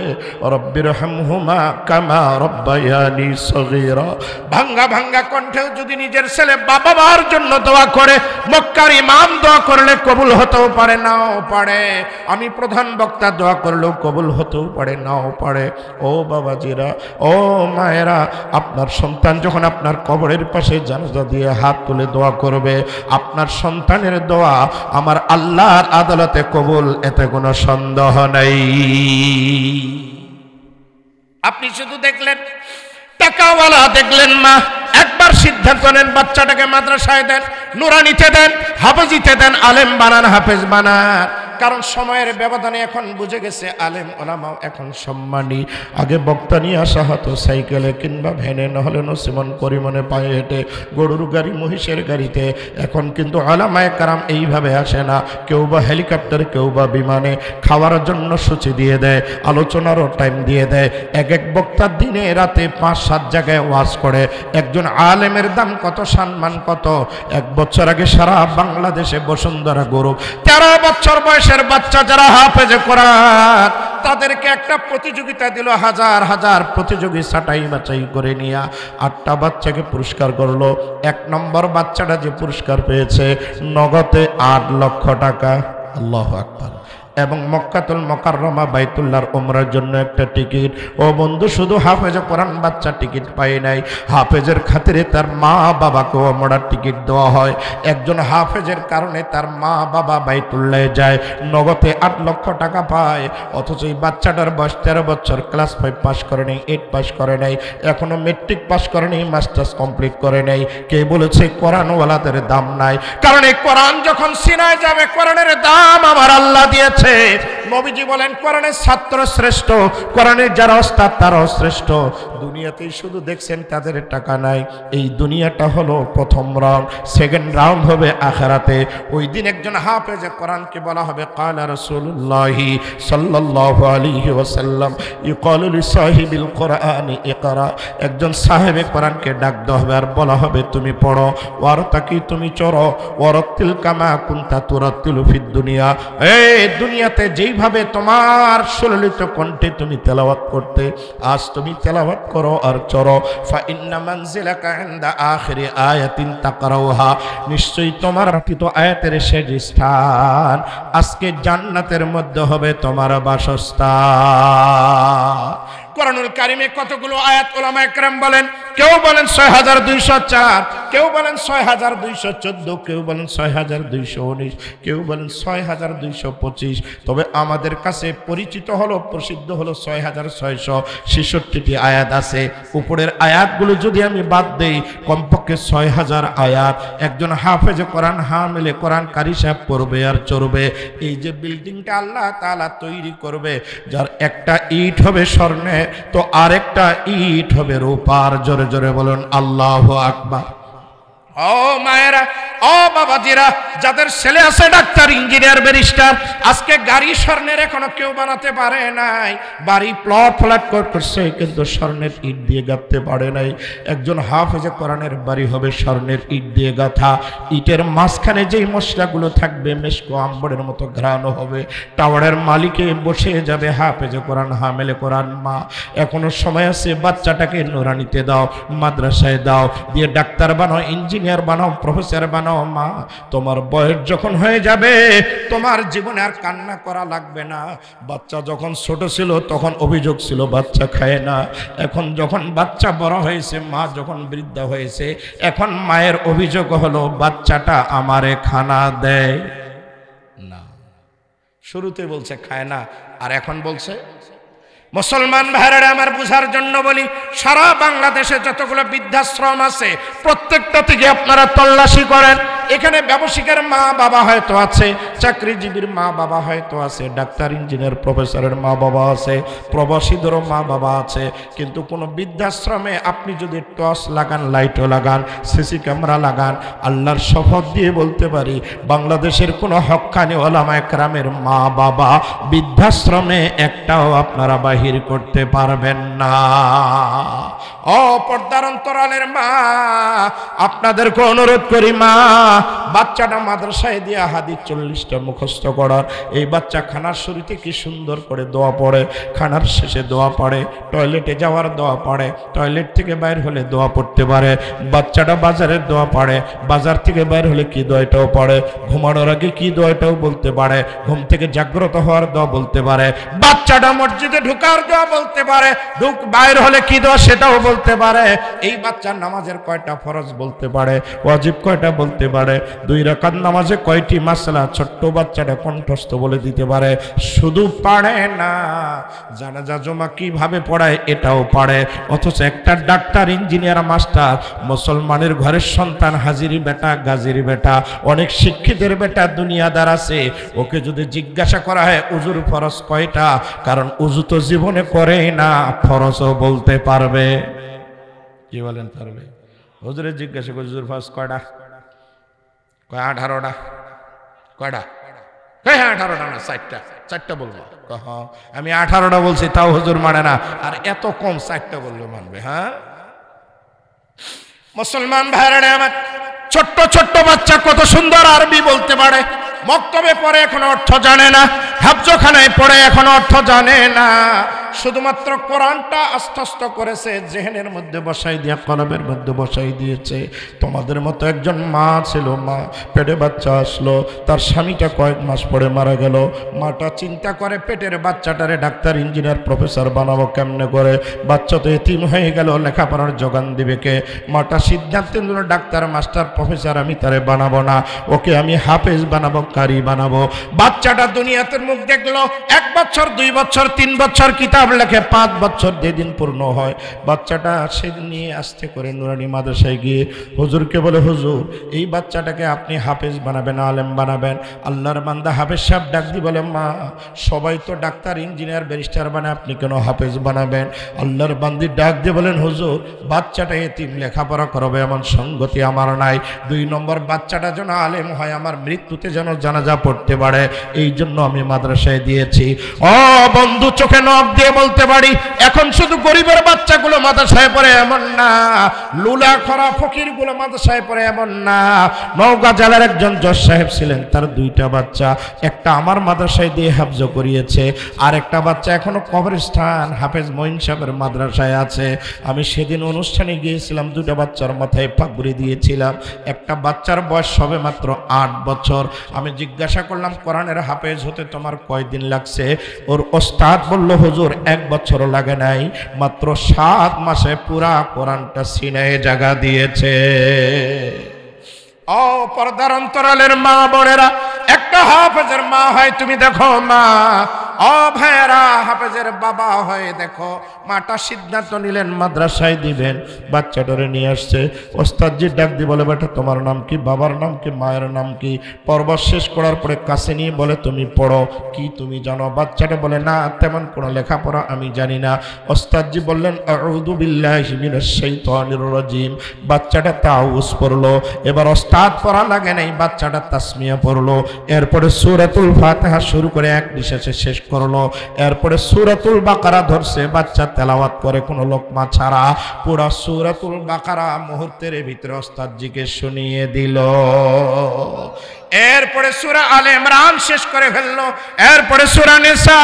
রব্বিরহামহুমা কামা রব্বায়ানি সগীরা, ভাঙ্গা ভাঙ্গা কণ্ঠেও যদি নিজের ছেলে বাবা মার জন্য দোয়া করে, মক্কার ইমাম দোয়া করলে কবুল হতেও পারে, নাও পারে। আমি প্রধান বক্তা দোয়া করলেও কবুল হতেও পারে, নাও পারে। ও বাবাজিরা, ও মায়েরা, আপনার সন্তান যখন আপনার কবরের পাশে জানাজা দিয়ে হাত তুলে দোয়া করবে, আপনার সন্তানের দোয়া আমার আল্লাহর আদালতে কবুল, এতে কোনো সন্দেহ নাই। আপনি শুধু দেখলেন টাকা ওয়ালা দেখলেন মা, একবার সিদ্ধান্ত নেন বাচ্চাটাকে মাদ্রাসায় দেন, নুরানিতে দেন, হাফেজিতে দেন, আলেম বানান, হাফেজ বানান। কারণ সময়ের ব্যবধানে এখন বুঝে গেছে আলেম ওলামাও এখন সম্মানী। আগে বক্তা নিয়ে আসা হতো সাইকেলে কিংবা ভ্যানে, নহলে নসিমন করিমনে পায়ে হেঁটে, গরুর গাড়ি মহিষের গাড়িতে। এখন কিন্তু ওলামায়ে কেরাম এইভাবে আসে না, কেউ বা হেলিকপ্টার, কেউ বা বিমানে। খাওয়ার জন্য সূচি দিয়ে দেয়, আলোচনারও টাইম দিয়ে দেয়। এক এক বক্তার দিনে রাতে 5-7 জায়গায় ওয়াজ করে। একজন আলেমের দাম কত, সম্মান কত। 1 বছর আগে সারা বাংলাদেশে বসুন্ধরা গ্রুপ 13 বছর বয়সের বাচ্চা যারা হাফেজে কোরআন, তাদেরকে একটা প্রতিযোগিতা দিল, হাজার হাজার প্রতিযোগী ছাঁটাই বাছাই করে নিয়ে 8টা বাচ্চাকে পুরস্কার করলো। 1 নম্বর বাচ্চাটা যে পুরস্কার পেয়েছে নগদে 8 লক্ষ টাকা। আল্লাহু আকবার। এবং মক্কাতুল মুকাররমা বাইতুল্লাহর উমরার জন্য একটা টিকিট। ও বন্ধু, শুধু হাফেজে কোরআন বাচ্চা টিকিট পায় নাই, হাফেজের খাতিরে তার মা বাবাকেও উমরার টিকিট দেওয়া হয়। একজন হাফেজের কারণে তার মা বাবা বাইতুল্লাহে যায়, নগদে 8 লক্ষ টাকা পায়। অথচ এই বাচ্চাটার বয়স 13 বছর, ক্লাস 5 পাস করে নাই, 8 পাস করে নাই, এখনো মেট্রিক পাস করে নাই, মাস্টার্স কমপ্লিট করে নাই। কে বলেছে কোরআনওয়ালাদের দাম নাই? কারণ এই কোরআন যখন সিনায় যাবে, কোরআনের দাম আমার আল্লাহ দিয়েছে। নবীজি বলেন কোরআনের ছাত্র শ্রেষ্ঠ, কোরআনের যারা ওস্তাদ তারাও শ্রেষ্ঠ। দুনিয়াতেই শুধু দেখছেন তাদের টাকা নাই, এই দুনিয়াটা হলো প্রথম রাউন্ড, সেকেন্ড রাউন্ড হবে আখিরাতে। ওই দিন একজন হাফেজে কোরআনকে বলা হবে কালা রাসূলুল্লাহি সাল্লাল্লাহু আলাইহি ওয়াসাল্লাম ইকালু লিসাহিবিল কোরআনি ইকরা। একজন সাহেবে কোরআনকে ডাক দেওয়া হবে আর বলা হবে তুমি পড়ো, ওয়ারতাকি তুমি চড়ো, ওয়ারাতিল কামা কুনতা তুরাতিলু ফিদ দুনিয়া। এই দুনিয়াতে যেইভাবে তোমার সুললিত কণ্ঠে তুমি তেলাওয়াত করতে, আজ তুমি তেলাওয়াত করো আর চড়ো। ফা ইন্না মানজিলাকা ইনদা আখিরি আয়াতিন তাকরাউহা। নিশ্চয়ই তোমার রচিত আয়াতের শেষ স্থান আজকে জান্নাতের মধ্যে হবে তোমার বাসস্থান। কোরআনুল কারিমে কতগুলো আয়াত উলামায়ে কেরাম বলেন, কেউ বলেন 6204, কেউ বলেন 6214, কেউ বলেন 6219, কেউ বলেন 6225। তবে আমাদের কাছে পরিচিত হলো, প্রসিদ্ধ হলো 6666টি আয়াত আছে। উপরের আয়াতগুলো যদি আমি বাদ দেই, কমপক্ষে 6000 আয়াত একজন হাফেজে কোরআন, হামিলে কোরআন কারি সাহেব পড়বে আর চড়বে। এই যে বিল্ডিংটা আল্লাহ তাআলা তৈরি করবে, যার একটা ইট হবে স্বর্ণের, তো আরেকটা ইট হবে রূপার। জোরে জোরে বলুন আল্লাহু আকবার। ও মায়েরা, ও বাবাজিরা, যাদের ছেলে আছে ডাক্তার, ইঞ্জিনিয়ার, ব্যারিস্টার, আজকে গাড়ি স্বর্ণের এখনো কেউ বানাতে পারে নাই। বাড়ি প্লট ফ্ল্যাট করছে কিন্তু স্বর্ণের ইট দিয়ে গাঁথতে পারে নাই। একজন হাফেজে কোরআনের বাড়ি হবে স্বর্ণের ইট দিয়ে গাঁথা। ইটের মাঝখানে যেই মশলাগুলো থাকবে মেশকো আম্বরের মতো ঘ্রাণ হবে। টাওয়ারের মালিকে বসে যাবে হাফেজে কোরআন, হামেলে কোরআন মা। এখনো সময় আছে, বাচ্চাটাকে নুরানিতে দাও, মাদ্রাসায় দাও, দিয়ে ডাক্তার বানাও, ইঞ্জিনিয়ার বানাও, প্রফেসর বানাও। মা, তোমার বয়স যখন হয়ে যাবে, তোমার জীবনে আর কান্না করা লাগবে না। বাচ্চা যখন ছোট ছিল তখন অভিযোগ ছিল বাচ্চা খায় না। এখন যখন বাচ্চা বড় হয়েছে, মা যখন বৃদ্ধা হয়েছে, এখন মায়ের অভিযোগ হলো বাচ্চাটা আমারে খানা দেয় না। শুরুতে বলছে খায় না, আর এখন বলছে। মুসলমান ভাইরা আমার বুঝার জন্য বলি, সারা বাংলাদেশে যতগুলো বৃদ্ধাশ্রম আছে প্রত্যেকটা থেকে আপনারা তল্লাশি করেন। এখানে ব্যবসায়িকের মা বাবা হয়তো আছে, চাকরিজীবীর মা বাবা হয়তো আছে, ডাক্তার, ইঞ্জিনিয়ার, প্রফেসরের মা বাবা আছে, প্রবাসীদেরও মা বাবা আছে। কিন্তু কোনো বৃদ্ধাশ্রমে আপনি যদি টর্চ লাগান, লাইটও লাগান, সিসি ক্যামেরা লাগান, আল্লাহর শপথ দিয়ে বলতে পারি বাংলাদেশের কোনো হক্কানি ওলামায়ে কেরামের মা বাবা বৃদ্ধাশ্রমে একটাও আপনারা বাহির করতে পারবেন না। ও পর্দার অন্তরালের মা, আপনাদেরকে অনুরোধ করি মা, বাচ্চাটা মাদ্রাসায় দিয়া হাদিস 40টা মুখস্থ করার। এই বাচ্চা খানার শুরুতে কি সুন্দর করে দোয়া পড়ে, খানার শেষে দোয়া পড়ে, টয়লেটে যাওয়ার দোয়া পড়ে, টয়লেট থেকে বাইর হলে দোয়া পড়তে পারে। বাচ্চাটা বাজারের দোয়া পড়ে, বাজার থেকে বাইর হলে কি দোয়াটাও পড়ে, ঘুমানোর আগে কি দোয়াটাও বলতে পারে, ঘুম থেকে জাগ্রত হওয়ার দোয়া বলতে পারে। বাচ্চাটা মসজিদে ঢুকার দোয়া বলতে পারে, বাইর হলে কি দোয়া সেটাও বলতে বলতে পারে, এই বাচ্চা নামাজের কয়টা ফরজ বলতে পারে, ওয়াজিব কয়টা বলতে পারে, 2 রাকাত নামাজে কয়টি মাসলা ছোট্ট বাচ্চাটা কণ্ঠস্থ বলে দিতে পারে। শুধু পারে না, জানাজা জমা কিভাবে পড়ায় এটাও পারে। অথচ একটা ডাক্তার, ইঞ্জিনিয়ার, মাস্টার, মুসলমানের ঘরের সন্তান, হাজিরি বেটা, গাজির বেটা, অনেক শিক্ষিতের বেটা, দুনিয়াদার আছে, ওকে যদি জিজ্ঞাসা করা হয় উজুর ফরজ কয়টা, কারণ উজু তো জীবনে করেই না, ফরজও বলতে পারবে। কি বলেন পারবে? হুজুরে জিজ্ঞাসা করে উজুর ফরজ কয়টা, কয় 18টা। কয়টা? হ্যাঁ 18টা না, 4টা বলবো। আমি 18টা বলছি, তাও হুজুর মানে না, আর এত কম 4টা বললে মানবে? হ্যাঁ মুসলমান ভাইরা আমার, ছোট্ট ছোট্ট বাচ্চা কত সুন্দর আরবি বলতে পারে, মক্তবে পড়ে এখন অর্থ জানে না, হাফজখানায় পড়ে এখন অর্থ জানে না, শুধুমাত্র কোরআনটা আস্তে করেছে, জেহেনের মধ্যে বসাই দিয়ে, কলবের মধ্যে বসাই দিয়েছে। তোমাদের মতো একজন মা ছিল, মা পেটে বাচ্চা আসলো, তার স্বামীটা কয়েক মাস পরে মারা গেল। মাটা চিন্তা করে পেটের বাচ্চাটারে ডাক্তার, ইঞ্জিনিয়ার, প্রফেসর বানাবো কেমনে করে, বাচ্চা তো এতিম হয়ে গেল, লেখাপড়ার যোগান দিবে কে? মাটা সিদ্ধান্ত নিল ডাক্তার, মাস্টার, প্রফেসর আমি তারে বানাবো না, ওকে আমি হাফেজ বানাবো, কারি বানাবো। বাচ্চাটা দুনিয়াতে মুখ দেখলো, 1 বছর, 2 বছর, 3 বছর কিতাব লেখে, 5 বছর যেদিন পূর্ণ হয়, বাচ্চাটা সেদিন নিয়ে আসতে করে নুরানি মাদ্রাসায় গিয়ে হুজুরকে বলে, হুজুর এই বাচ্চাটাকে আপনি হাফেজ বানাবেন, আলেম বানাবেন। আল্লাহর বান্দা হাফেজ সাহেব ডাক দি বলে, মা সবাই তো ডাক্তার, ইঞ্জিনিয়ার, ব্যারিস্টার বানায়, আপনি কেন হাফেজ বানাবেন? আল্লাহর বান্দি ডাক দিয়ে বলেন, হুজুর বাচ্চাটা এতিম, লেখাপড়া করাবে এমন সঙ্গতি আমার নাই। 2 নম্বর বাচ্চাটা যেন আলেম হয়, আমার মৃত্যুতে যেন জানাজা পড়তে পারে, এই জন্য আমি মাদ্রাসায় দিয়েছি। ও বন্ধু, চোখে নখ দিয়ে বলতে পারি, এখন শুধু গরিবের বাচ্চাগুলো মাদ্রাসায় পড়ে এমন না, লুলা খরা ফকিরগুলো মাদ্রাসায় পড়ে এমন না। নওগাঁ জেলার একজন জজ সাহেব ছিলেন, তার 2টা বাচ্চা, একটা আমার মাদ্রাসায় দিয়ে হাফজ করিয়েছে, আর একটা বাচ্চা এখনো কবরস্থান হাফেজ মঈন সাহেবের মাদ্রাসায় আছে। আমি সেদিন অনুষ্ঠানে গিয়েছিলাম, 2টা বাচ্চার মাথায় পাগড়ি দিয়েছিলাম। একটা বাচ্চার বয়স সবে মাত্র 8 বছর। আমি জিজ্ঞাসা করলাম, কোরআনের হাফেজ হতে তোমার কয়দিন লাগছে? ওর ওস্তাদ বলল, হুজুর 1 বছর লাগে নাই, মাত্র 7 মাসে পুরা কোরআনটা সিনায় জায়গা দিয়েছে। ও পর্দার অন্তরালের মা বোনেরা, একটা হাফেজের মা হয় তুমি দেখো মা, ও ভাইয়েরা হাফেজের বাবা হয়ে দেখো। মাটা সিদ্ধান্ত নিলেন মাদ্রাসায় দিবেন, বাচ্চাটারে নিয়ে আসছে। ওস্তাদজি ডাক দিয়ে বলে, বেটা তোমার নাম কি, বাবার নাম কি, মায়ের নাম কি? পর্ব শেষ করার পরে কাছে নিয়ে বলে, তুমি পড়ো, কি তুমি জানো? বাচ্চাটা বলে, না তেমন কোনো লেখাপড়া আমি জানি না। ওস্তাদজি বললেন, আউযু বিল্লাহি মিনাশ শাইতানির রাজিম। বাচ্চাটা তাউজ পড়লো। এবার ওস্তাদ পড়া লাগে নাই, বাচ্চাটা তাসমিয়া পড়লো। এরপরে সূরাতুল ফাতিহা শুরু করে এক নিঃশ্বাসে শেষ করলো। এরপরে সূরাতুল বাকারা ধরছে, বাচ্চা তেলাওয়াত করে কোনো লোকমা ছাড়া, পুরা সূরাতুল বাকারা মুহূর্তের ভিতরে ওস্তাদজিকে শুনিয়ে দিল। এরপরে সূরা আলে ইমরান শেষ করে ফেললো, এরপরে সূরা নিসা,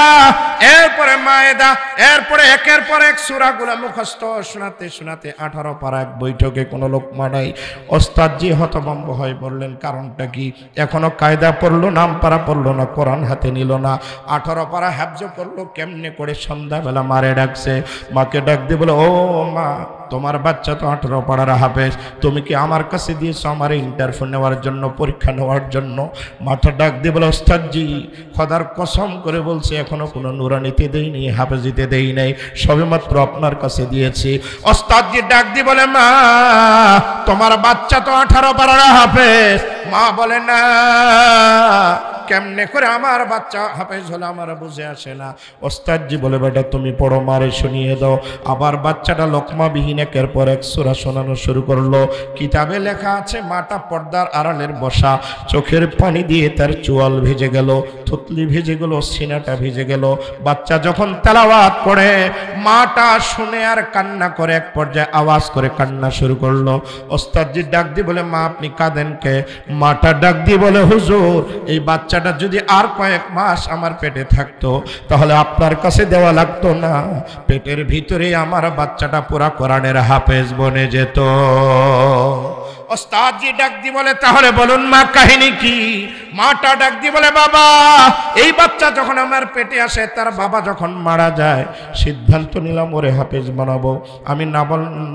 এরপরে মায়েদা, এরপরে একের পর এক সূরাগুলো মুখস্থ শোনাতে শোনাতে 18 পারা এক বৈঠকে কোনো লোকমা নাই। ওস্তাদজি হতভম্ব হয়ে বললেন, কারণটা কি? এখনো কায়দা পড়লো, নাম পারা পড়লো না, কোরআন হাতে নিল না, 18 পারা হাফজ করলো কেমনে করে? সন্ধ্যাবেলা মারে ডাকছে, মাকে ডাক দিয়ে বলে, ও মা তোমার বাচ্চা তো 18 পারার হাফেজ, তুমি কি আমার কাছে দিয়েছো আমার ইন্টারভিউ নেওয়ার জন্য, পরীক্ষা নেওয়ার জন্য? মাথা ডাক দিয়ে বলে, ওস্তাদজি খোদার কসম করে বলছে, এখনো কোনো নুরানিতে দেইনি, হাফেজিতে দেই নাই, সবেমাত্র আপনার কাছে দিয়েছি। ওস্তাদজি ডাক দিয়ে বলে, মা তোমার বাচ্চা তো 18 পারার হাফেজ। মা বলে, না কেমনে করে আমার বাচ্চা হাফেজ হলো আমার বুঝে আসে না। ওস্তাদজি বলে, বেটা তুমি পড়ো, মারে শুনিয়ে দাও। আবার বাচ্চাটা লোকমাবিহীন একের পর এক সূরা শোনানো শুরু করলো। কিতাবে লেখা আছে, মাটা পর্দার আড়ালের বসা, চোখের পানি দিয়ে তার চোয়াল ভিজে গেল, থুতলি ভিজে গেল, সিনাটা ভিজে গেল। বাচ্চা যখন তেলাওয়াত করে, মাটা শুনে আর কান্না করে, এক পর্যায়ে আওয়াজ করে কান্না শুরু করলো। ওস্তাদজি ডাক দিয়ে বলে, মা আপনি কাঁদেন কে? মাটা ডাক দিয়ে বলে, হুজুর এই বাচ্চাটা যদি আর কয়েক মাস আমার পেটে থাকতো তাহলে আপনার কাছে দেওয়া লাগতো না, পেটের ভিতরে আমার বাচ্চাটা পুরা কোরআনের হাফেজ বনে যেত। ওস্তাদজি ডাক দি বলে তাহলে বলুন মা কাহিনী কি? মাটা ডাক দি বলে বাবা এই বাচ্চা যখন আমার পেটে আসে তার বাবা যখন মারা যায় সিদ্ধান্ত নিলাম ওরে হাফেজ বানাবো। আমি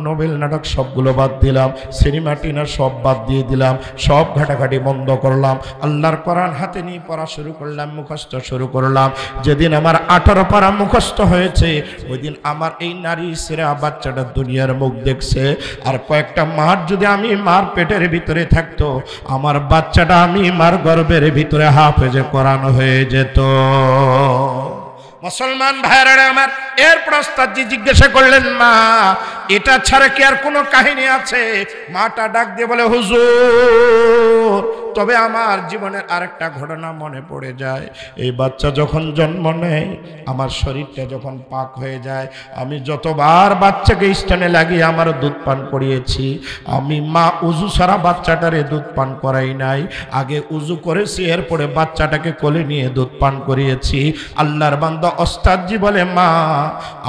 নোবেল নাটক সবগুলো বাদ দিলাম, সিনেমা টিনা সব বাদ দিয়ে দিলাম, সব ঘাটাঘাটি বন্ধ করলাম, আল্লাহর কোরআন হাতে নিয়ে পড়া শুরু করলাম, মুখস্থ শুরু করলাম। যেদিন আমার 18 পারা মুখস্থ হয়েছে ওই দিন আমার এই নারী ছেড়া বাচ্চাটা দুনিয়ার মুখ দেখছে। আর কয়েকটা মাস যদি আমি মার পেটের ভিতরে থাকতো আমার বাচ্চাটা আমি মার গর্ভের ভিতরে হাফেজে কোরআন হয়ে যেত। মুসলমান ভাইরা আমার, এরপর ওস্তাদজি জিজ্ঞাসা করলেন মা এটা ছাড়া কি আর কোনো কাহিনী আছে? মাটা ডাক দিয়ে বলে হুজুর তবে আমার জীবনের আরেকটা ঘটনা মনে পড়ে যায়। এই বাচ্চা যখন জন্ম নেয় আমার শরীরটা যখন পাক হয়ে যায়, আমি যতবার বাচ্চাকে স্থানে লাগিয়ে আমার দুধ পান করিয়েছি, আমি মা উজু ছাড়া বাচ্চাটারে দুধ পান করাই নাই। আগে উজু করেছি, এরপরে বাচ্চাটাকে কোলে নিয়ে দুধ পান করিয়েছি। আল্লাহর বান্দা ওস্তাদজি বলে মা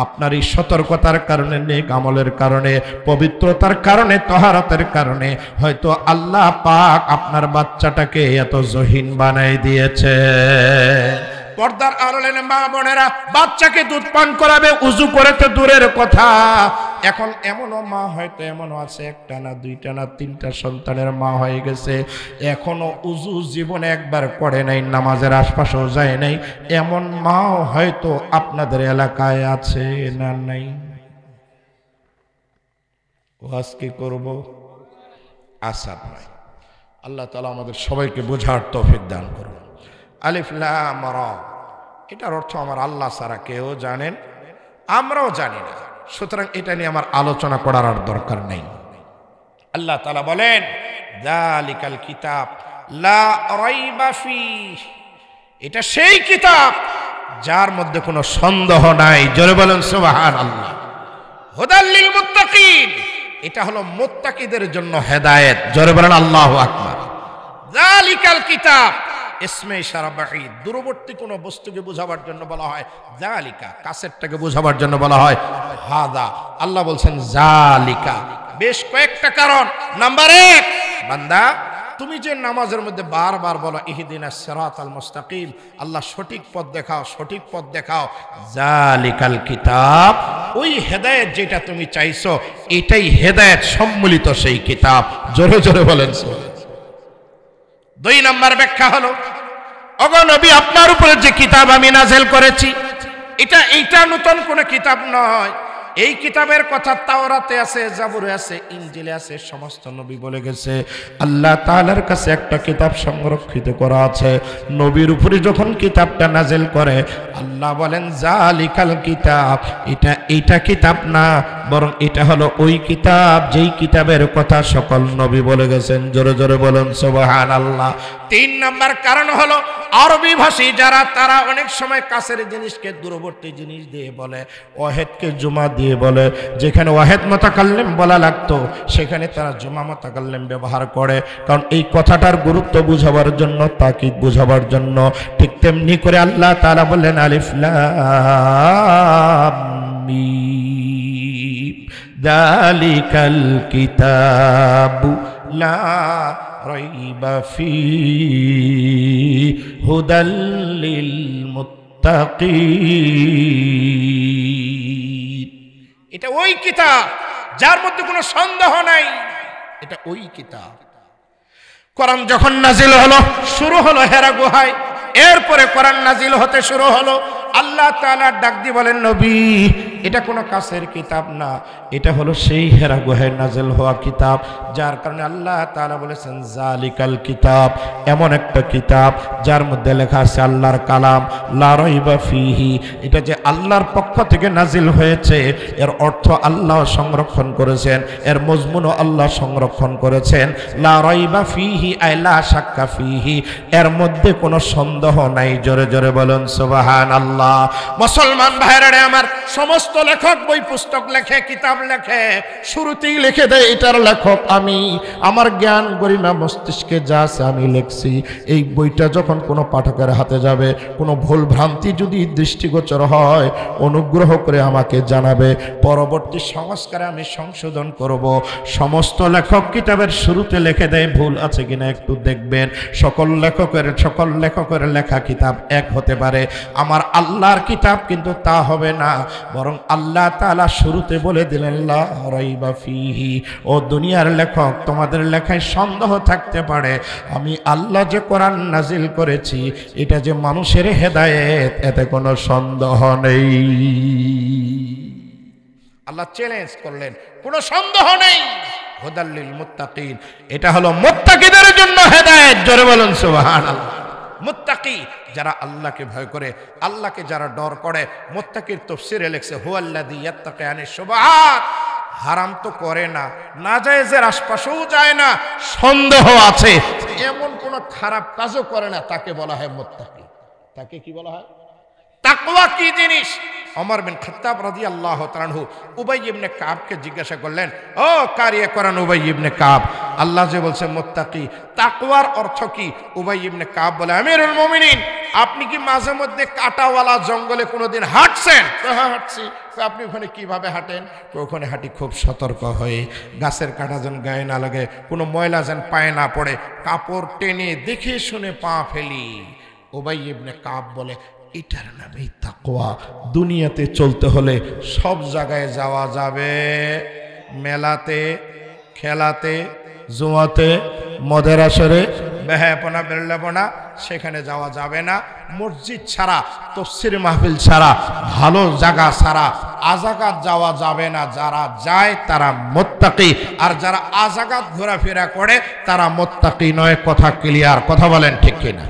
আপনার এই সতর্কতার কারণে, নেক আমলের কারণে, পবিত্রতার কারণে, তহারতের কারণে হয়তো আল্লাহ পাক আপনার বাচ্চাটাকে এত জহিন বানাই দিয়েছে। পর্দার আড়ালে মা বোনেরা বাচ্চাকে দুধ পান করাবে উজু করে তো দূরের কথা, এখন এমনও মা হয়তো এমনও আছে একটা না দুইটা না তিনটা সন্তানের মা হয়ে গেছে, এখনো উজু জীবনে একবার করে নাই, নামাজের আশপাশেও যায় নাই, এমন মাও হয়তো আপনাদের এলাকায় আছে না নাই? ওয়াজ কি করব? আশা নয়। আল্লাহ তাআলা আমাদের সবাইকে বোঝার তৌফিক দান করুন। আলিফ লাম রা এটার অর্থ আমার আল্লাহ ছাড়া কেউ জানেন, আমরাও জানি না, সুতরাং এটা নিয়ে আমার আলোচনা করার আর দরকার নেই। আল্লাহ তাআলা বলেন যালিকাল কিতাব লা রাইবা ফীহ, এটা সেই কিতাব যার মধ্যে কোনো সন্দেহ নাই। জোরে বলেন সুবহানাল্লাহ। হুদাল লিল মুত্তাকিন, এটা হলো মুত্তাকিদের জন্য হেদায়েত। জোরে বলেন আল্লাহু আকবার। যালিকাল কিতাব ইসমে ইশারা বাঈদ, দূরবর্তী কোনো বস্তুকে বোঝাবার জন্য বলা হয় যালিকা, কাছেরটাকে বোঝাবার জন্য বলা হয় হাদা। আল্লাহ বলছেন যালিকা, বেশ কয়েকটা কারণ। নাম্বার 1, বান্দা তুমি যে নামাজের মধ্যে বারবার বলো ইহদিনাস সিরাতাল মুস্তাকিম, আল্লাহ সঠিক পথ দেখাও, সঠিক পথ দেখাও, যালিকাল কিতাব, ওই হেদায়েত যেটা তুমি চাইছো এটাই হেদায়েত সম্মিলিত সেই কিতাব। জোরে জোরে বলেন। 2 নম্বর ব্যাখ্যা হলো ওগো নবী আপনার উপরে যে কিতাব আমি নাযিল করেছি এটা নতুন কোনো কিতাব নয়। এই কিতাবের কথা তাওরাতে আছে, জাবুরে আছে, ইনজিলে আছে, সমস্ত নবী বলে গেছে। আল্লাহ তাআলার কাছে একটা কিতাব সংরক্ষিত করা আছে। নবীর উপরে যখন কিতাবটা নাযিল করে আল্লাহ বলেন যালিকাল কিতাব, এটা কিতাব না, বরং এটা হলো ওই কিতাব যেই কিতাবের কথা সকল নবী বলে গেছেন। জোরে জোরে বলেন সুবহানাল্লাহ। 3 নম্বর কারণ হলো আরবি ভাষী যারা, তারা অনেক সময় কাছের জিনিসকে দূরবর্তী জিনিস দিয়ে বলে, ওয়াহেদকে জুমা দিয়ে বলে। যেখানে ওয়াহেদ মুতাকাল্লিম বলা লাগতো সেখানে তারা জুমা মুতাকাল্লিম ব্যবহার করে, কারণ এই কথাটার গুরুত্ব বুঝাবার জন্য, তাকিদ বুঝাবার জন্য। ঠিক তেমনি করে আল্লাহ তাআলা বললেন আলিফ লাম মিম যালিকাল কিতাবু লা রাইবা ফীহি হুদাল লিল মুত্তাকিন, এটা ওই কিতাব যার মধ্যে কোনো সন্দেহ নাই, এটা ওই কিতাব। কোরআন যখন নাজিল হলো, শুরু হলো হেরা গুহায়, এরপরে কোরআন নাজিল হতে শুরু হলো। আল্লাহ তাআলা ডাক দিয়ে বলেন নবী এটা কোনো কাছের কিতাব না, এটা হলো সেই হেরা গুহায় নাজিল হওয়া কিতাব, যার কারণে আল্লাহ তাআলা বলেছেন যালিকাল কিতাব, এমন একটা কিতাব যার মধ্যে লেখা আছে আল্লাহর কালাম, লা রাইবা ফীহি, এটা যে আল্লাহর পক্ষ থেকে নাজিল হয়েছে এর অর্থ আল্লাহ সংরক্ষণ করেছেন, এর মজমুনও আল্লাহ সংরক্ষণ করেছেন। লা রাইবা ফীহি আই লা শাক্কা ফীহি, এর মধ্যে কোনো সন্দেহ নাই। জোরে জোরে বলুন সুবহানাল্লাহ। মুসলমান ভাইরা আমার, সমস্ত সমস্ত লেখক বই পুস্তক লেখে, কিতাব লেখে, শুরুতেই লিখে দেয় এটার লেখক আমি, আমার জ্ঞান গরিমা মস্তিষ্কে যা আছে আমি লিখছি। এই বইটা যখন কোনো পাঠকের হাতে যাবে, কোনো ভুল ভ্রান্তি যদি দৃষ্টিগোচর হয়, অনুগ্রহ করে আমাকে জানাবে, পরবর্তী সংস্কারে আমি সংশোধন করব। সমস্ত লেখক কিতাবের শুরুতে লিখে দেয়, ভুল আছে কিনা একটু দেখবেন। সকল লেখকের লেখা কিতাব এক হতে পারে, আমার আল্লাহর কিতাব কিন্তু তা হবে না। বরং আল্লাহ তাআলা শুরুতে বলে দিলেন লা রাইবা ফিহি, ও দুনিয়ার লেখক, তোমাদের লেখায় সন্দেহ থাকতে পারে, আমি আল্লাহ যে কোরআন নাজিল করেছি এটা যে মানুষের হেদায়েত, এতে কোনো সন্দেহ নেই। আল্লাহ চ্যালেঞ্জ করলেন, কোনো সন্দেহ নেই। হুদাল লিল মুত্তাকিন, এটা হলো মুত্তাকিদের জন্য হেদায়েত। জোরে বলুন সুবহানাল্লাহ। মুত্তাকি যারা আল্লাহকে ভয় করে, আল্লাহকে যারা ডর করে। মুত্তাকির তাফসীরে লেখছে হুয়াল্লাযী ইয়াত্তাকি আনিশ শুবহাত, হারাম তো করে না, নাজায়েজের আশপাশেও যায় না, সন্দেহ আছে, এমন কোন খারাপ কাজও করে না, তাকে বলা হয় মুত্তাকি। তাকে কি বলা হয়? তাকওয়া কি জিনিস? ওমর বিন খাত্তাব রাদিয়াল্লাহু তাআলা আনহু উবাই ইবনে কাবকে জিজ্ঞাসা করলেন, ও কারিয়ে কোরআন উবাই ইবনে কাব, আল্লাহ যে বলছে মুত্তাকি, তাকওয়ার অর্থ কি? উবাই ইবনে কাব বলে, আমিরুল মুমিনিন, আপনি কি মাঝে মধ্যে কাঁটাওয়ালা জঙ্গলে কোনোদিন হাঁটছেন? হ্যাঁ হাঁটছি। আপনি ওখানে কিভাবে হাঁটেন? ওখানে হাঁটি খুব সতর্ক হয়ে, গাছের কাঁটা যেন গায়ে না লাগে, কোনো ময়লা যেন পায়ে না পড়ে, কাপড় টেনে দেখে শুনে পা ফেলি। উবাই ইবনে কাব বলে, এটার নামই তাকওয়া। দুনিয়াতে চলতে হলে সব জায়গায় যাওয়া যাবে, মেলাতে, খেলাতে, জুয়াতে, মদের আসরে, বেহায়াপনা বেল্লাপনা, সেখানে যাওয়া যাবে না। মসজিদ ছাড়া, তাফসীর মাহফিল ছাড়া, ভালো জায়গা ছাড়া আজাগাত যাওয়া যাবে না। যারা যায় তারা মুত্তাকি, আর যারা আজাগাত ঘোরাফেরা করে তারা মুত্তাকি নয়। কথা ক্লিয়ার? কথা বলেন ঠিক কিনা?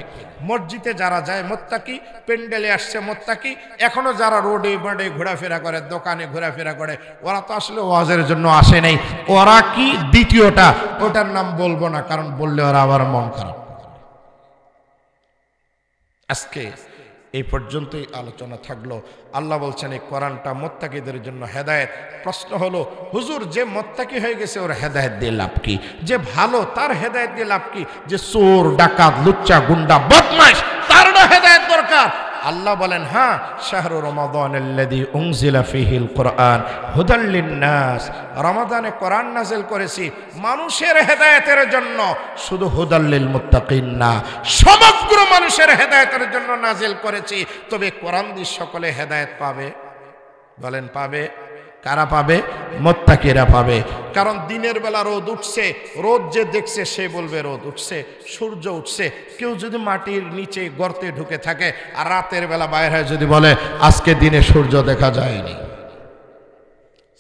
মসজিদে যারা যায় মুত্তাকি, পেন্ডেলে আসছে মুত্তাকি, এখনো যারা রোডে বাডে ঘোরাফেরা করে, দোকানে ঘোরাফেরা করে, ওরা তো আসলে ওয়াজের জন্য আসে নাই। ওরা কি দ্বিতীয়টা, ওটার নাম বলবো না, কারণ বললে ওরা আবার মন খারাপ। আজকে এই পর্যন্তই আলোচনা থাকলো। আল্লাহ বলছেন এই কোরআনটা মুত্তাকিদের জন্য হেদায়েত। প্রশ্ন হলো, হুজুর যে মুত্তাকি হয়ে গেছে ওর হেদায়েত দিয়ে লাভ কি? যে ভালো তার হেদায়েত দিয়ে লাভ কি? যে চোর, ডাকাত, লুচ্চা, গুন্ডা, বদমাশ, তার না হেদায়েত দরকার? আল্লাহ বলেন, হ্যাঁ, শাহরু রমাদানাল্লাযী উনজিলা ফীহিল কুরআন হুদাল লিন্নাস, রমাদানে কোরআন নাযিল করেছি মানুষের হেদায়েতের জন্য, শুধু হুদাল লিল মুত্তাকিন না, সমগ্র মানুষের হেদায়েতের জন্য নাযিল করেছি। তবে কোরআন দিয়ে সকলে হেদায়েত পাবে? বলেন পাবে? কারা পাবে? মুত্তাকিরা পাবে। কারণ দিনের বেলা রোদ উঠছে, রোদ যে দেখছে সে বলবে রোদ উঠছে, সূর্য উঠছে। কেউ যদি মাটির নিচে গর্তে ঢুকে থাকে আর রাতের বেলা বাইরে হয় যদি বলে আজকে দিনে সূর্য দেখা যায়নি,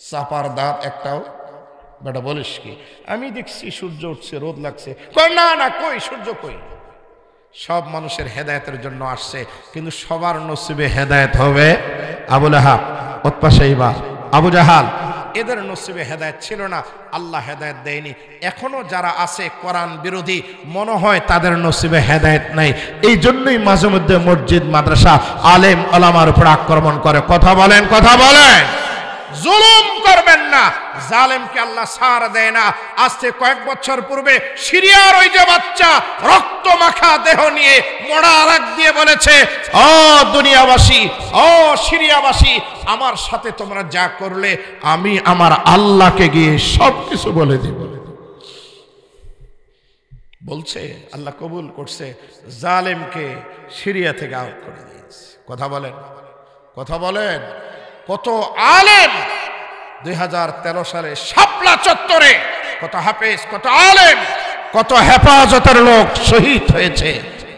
চাপার দাঁত একটাও বেটা বলিস কি, আমি দেখছি সূর্য উঠছে, রোদ লাগছে, না না, কই সূর্য কই? সব মানুষের হেদায়েতের জন্য আসছে, কিন্তু সবার নসিবে হেদায়েত হবে? আবু লাহাব, উতবা শাইবা, আবু জাহাল, এদের নসিবে হেদায়েত ছিল না, আল্লাহ হেদায়েত দেয়নি। এখনো যারা আছে কোরআন বিরোধী, মনে হয় তাদের নসিবে হেদায়েত নাই। এই জন্যই মাঝে মধ্যে মসজিদ, মাদ্রাসা, আলেম ওলামার উপর আক্রমণ করে। কথা বলেন, কথা বলেন। জুলুম করবেন না, জালেমকে আল্লাহ ছাড় দেয় না। আজ থেকে কয়েক বছর পূর্বে সিরিয়ার ওই যে বাচ্চা রক্ত মাখা দেহ নিয়ে মোড়া রাগ দিয়ে বলেছে, ও দুনিয়াবাসী, ও সিরিয়াবাসী, আমার সাথে তোমরা যা করলে আমি আমার আল্লাহকে গিয়ে সবকিছু বলে দিব। বলছে আল্লাহ কবুল করছে, জালেমকে সিরিয়া থেকে আউট করে দিয়েছে। কথা বলেন, কথা বলেন। কত আলেম 2013 সালে শাপলা চত্বরে, কত হাফেজ, কত আলেম, কত হেফাজতের লোক শহীদ হয়েছে।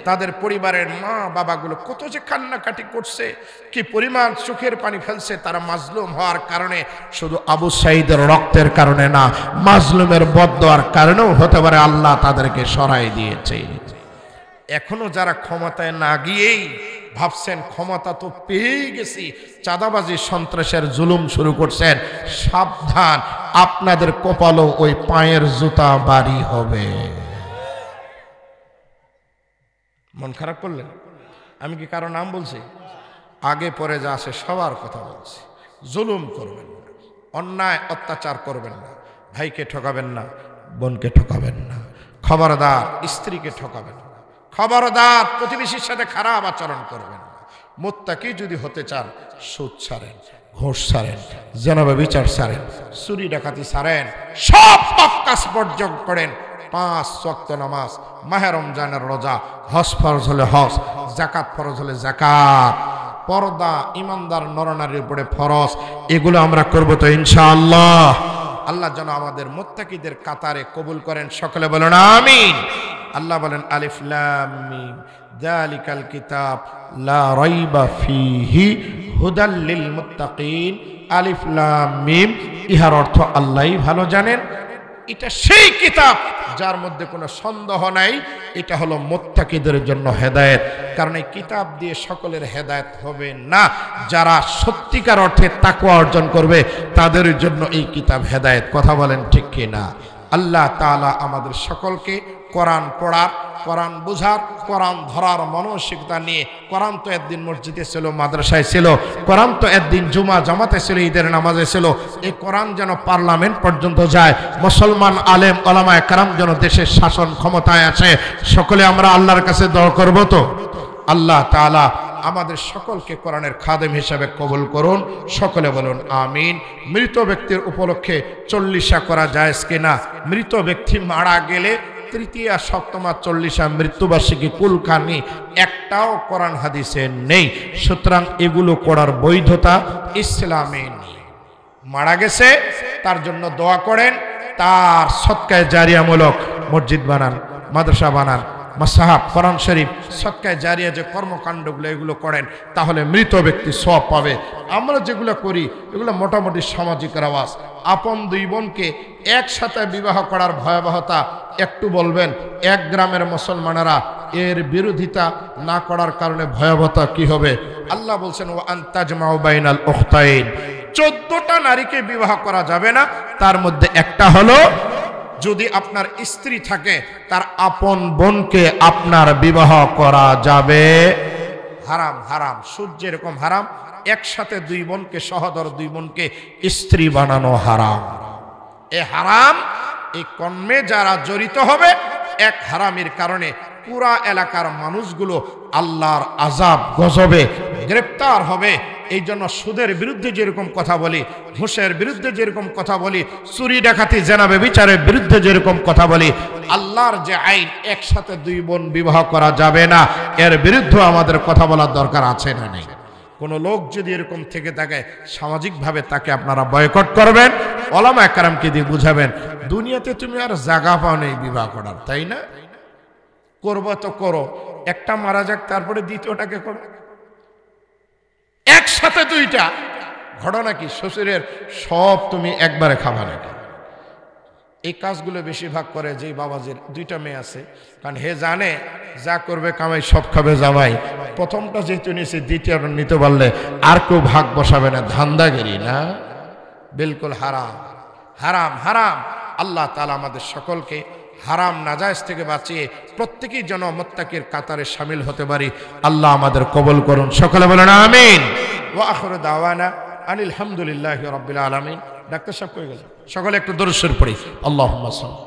তাদের পরিবারের মা বাবাগুলো কত যে কান্নাকাটি করছে, কি পরিমাণ চোখের পানি ফেলছে। তারা মাজলুম হওয়ার কারণে, শুধু আবু সাঈদের রক্তের কারণে না, মাজলুমের বদদোয়ার কারণেও হতে পারে আল্লাহ তাদেরকে সরাই দিয়েছে। এখনো যারা ক্ষমতায় না গিয়েই ভাবছেন ক্ষমতা তো পেয়ে গেছি, চাঁদাবাজি, সন্ত্রাসের জুলুম শুরু করছেন, সাবধান, আপনাদের কপালও ওই পায়ের জুতা বাড়ি হবে। মন খারাপ করলেন? আমি কি কারো নাম বলছি? আগে পরে যা আছে সবার কথা বলছি। জুলুম করবেন না, অন্যায় অত্যাচার করবেন না, ভাইকে ঠকাবেন না, বোনকে ঠকাবেন না, খবরদার স্ত্রীকে ঠকাবেন না, খবরদার প্রতিবেশীর সাথে খারাপ আচরণ করবেন না। মুত্তাকি যদি হতে চান সুদ ছাড়েন, ঘুষ ছাড়েন, জেনাবে বিচার ছাড়েন, চুরি ডাকাতি ছাড়েন, সব পাপ কাজ বর্জন করেন। 5 ওয়াক্ত নামাজ, মাহে রমজানের রোজা, হজ ফরজ হলে হজ, যাকাত ফরজ হলে যাকাত, পর্দা ইমানদার নরনারীর উপরে ফরজ, এগুলো আমরা করব তো ইনশাআল্লাহ। আল্লাহ যেন আমাদের মুত্তাকিদের কাতারে কবুল করেন, সকলে বলেন আমিন। আল্লাহ বলেন আলিফ লাম মিম যালিকাল কিতাব লা রাইবা ফীহি হুদাল লিল মুত্তাকিন। আলিফ লাম মিম, ইহার অর্থ আল্লাহই ভালো জানেন। এটা সেই কিতাব যার মধ্যে কোনো সন্দেহ নাই, এটা হলো মুত্তাকিদের জন্য হেদায়েত। কারণ এই কিতাব দিয়ে সকলের হেদায়েত হবে না, যারা সত্যিকার অর্থে তাকওয়া অর্জন করবে তাদের জন্য এই কিতাব হেদায়েত। কথা বলেন ঠিক কি না? আল্লাহ তাআলা আমাদের সকলকে কোরআন পড়ার, কোরআন বুঝার, কোরআন ধরার মানসিকতা নিয়ে, কোরআন তো একদিন মসজিদে ছিল, মাদ্রাসায় ছিল, কোরআন তো একদিন জুমা জামাতে ছিল, ঈদের নামাজে ছিল, এই কোরআন যেন পার্লামেন্ট পর্যন্ত যায়, মুসলমান আলেম ওলামা একরাম যেন দেশের শাসন ক্ষমতায় আছে। সকলে আমরা আল্লাহর কাছে দোয়া করব তো। আল্লাহ তাআলা আমাদের সকলকে কোরআনের খাদেম হিসাবে কবুল করুন, সকলে বলুন আমিন। মৃত ব্যক্তির উপলক্ষে 40 করা জায়েজ কিনা? মৃত ব্যক্তি মারা গেলে তৃতীয়া সপ্তমা 40 মৃত্যুবার্ষিকী কুলখানি একটাও কোরআন হাদিসে নেই, সুতরাং এগুলো করার বৈধতা ইসলামে নেই। মারা গেছে তার জন্য দোয়া করেন, তার সদকায়ে জারিয়ামূলক মসজিদ বানান, মাদ্রাসা বানান, মাসাহাব, কোরআন শরীফ, সদকায়ে জারিয়া যে কর্মকাণ্ডগুলো এগুলো করেন, তাহলে মৃত ব্যক্তি সওয়াব পাবে। আমরা যেগুলো করি এগুলো মোটামুটি সামাজিক রেওয়াজ। আপন 2 বোনকে একসাথে বিবাহ করার ভয়াবহতা একটু বলবেন। এক গ্রামের মুসলমানেরা এর বিরোধিতা না করার কারণে ভয়াবহতা কি হবে? আল্লাহ বলছেন ওয়া আনতাজমাউ বাইনাল উখতাইন, 14টা নারীকে বিবাহ করা যাবে না, তার মধ্যে একটা হলো যদি আপনার স্ত্রী থাকে তার আপন বোনকে আপনার বিবাহ করা যাবে। হারাম, হারাম, সূর্য এরকম হারাম, একসাথে 2 বোনকে, সহোদর 2 বোনকে স্ত্রী বানানো হারাম। এ হারাম, এই কর্মে যারা জড়িত হবে, এক হারামের কারণে পুরা এলাকার মানুষগুলো আল্লাহর আযাব গজবে গ্রেফতার হবে। এই জন্য সুদের বিরুদ্ধে যেরকম কথা বলি, ঘুষের বিরুদ্ধে যেরকম কথা বলি, চুরি ডাকাতি জেনা ব্যভিচারের বিরুদ্ধে যেরকম কথা বলি, আল্লাহর যে আইন একসাথে 2 বোন বিবাহ করা যাবে না, এর বিরুদ্ধে আমাদের কথা বলার দরকার আছে না নেই? কোনো লোক যদি এরকম থেকে থাকে, সামাজিকভাবে তাকে আপনারা বয়কট করবেন, ওলামা একরামকে দিয়ে বুঝাবেন, দুনিয়াতে তুমি আর জায়গা পাও নেই বিবাহ করার, তাই না? করবো তো করো, একটা মারা যাক তারপরে দ্বিতীয়টাকে করো, একসাথে 2টা। ঘটনা কি? শ্বশুরের সব তুমি একবারে খাবা নাকি? এই কাজগুলো বেশিরভাগ করে যে বাবাজির 2টা মেয়ে আছে, কারণ হে জানে যা করবে কামাই সব খাবে জামাই। প্রথমটা যেহেতু নিয়েছে, দ্বিতীয়টা নিতে পারলে আর কেউ ভাগ বসাবে না, ধান্দাগিরি না? বিলকুল হারাম, হারাম, হারাম। আল্লাহ তাআলা আমাদের সকলকে হারাম নাজায়েজ থেকে বাঁচিয়ে প্রত্যেকেই যেন মুত্তাকির কাতারে শামিল হতে পারি। আল্লাহ আমাদের কবুল করুন, সকলে বলেন আমিন। ওয়া আখিরু দাওয়ানা আনিল হামদুলিল্লাহি রাব্বিল আলামিন। ডাক্তার সাহেব কই গেলেন? সকলে একটু দরুদ শরীফ পড়ি। আল্লাহুম্মা সাল্লি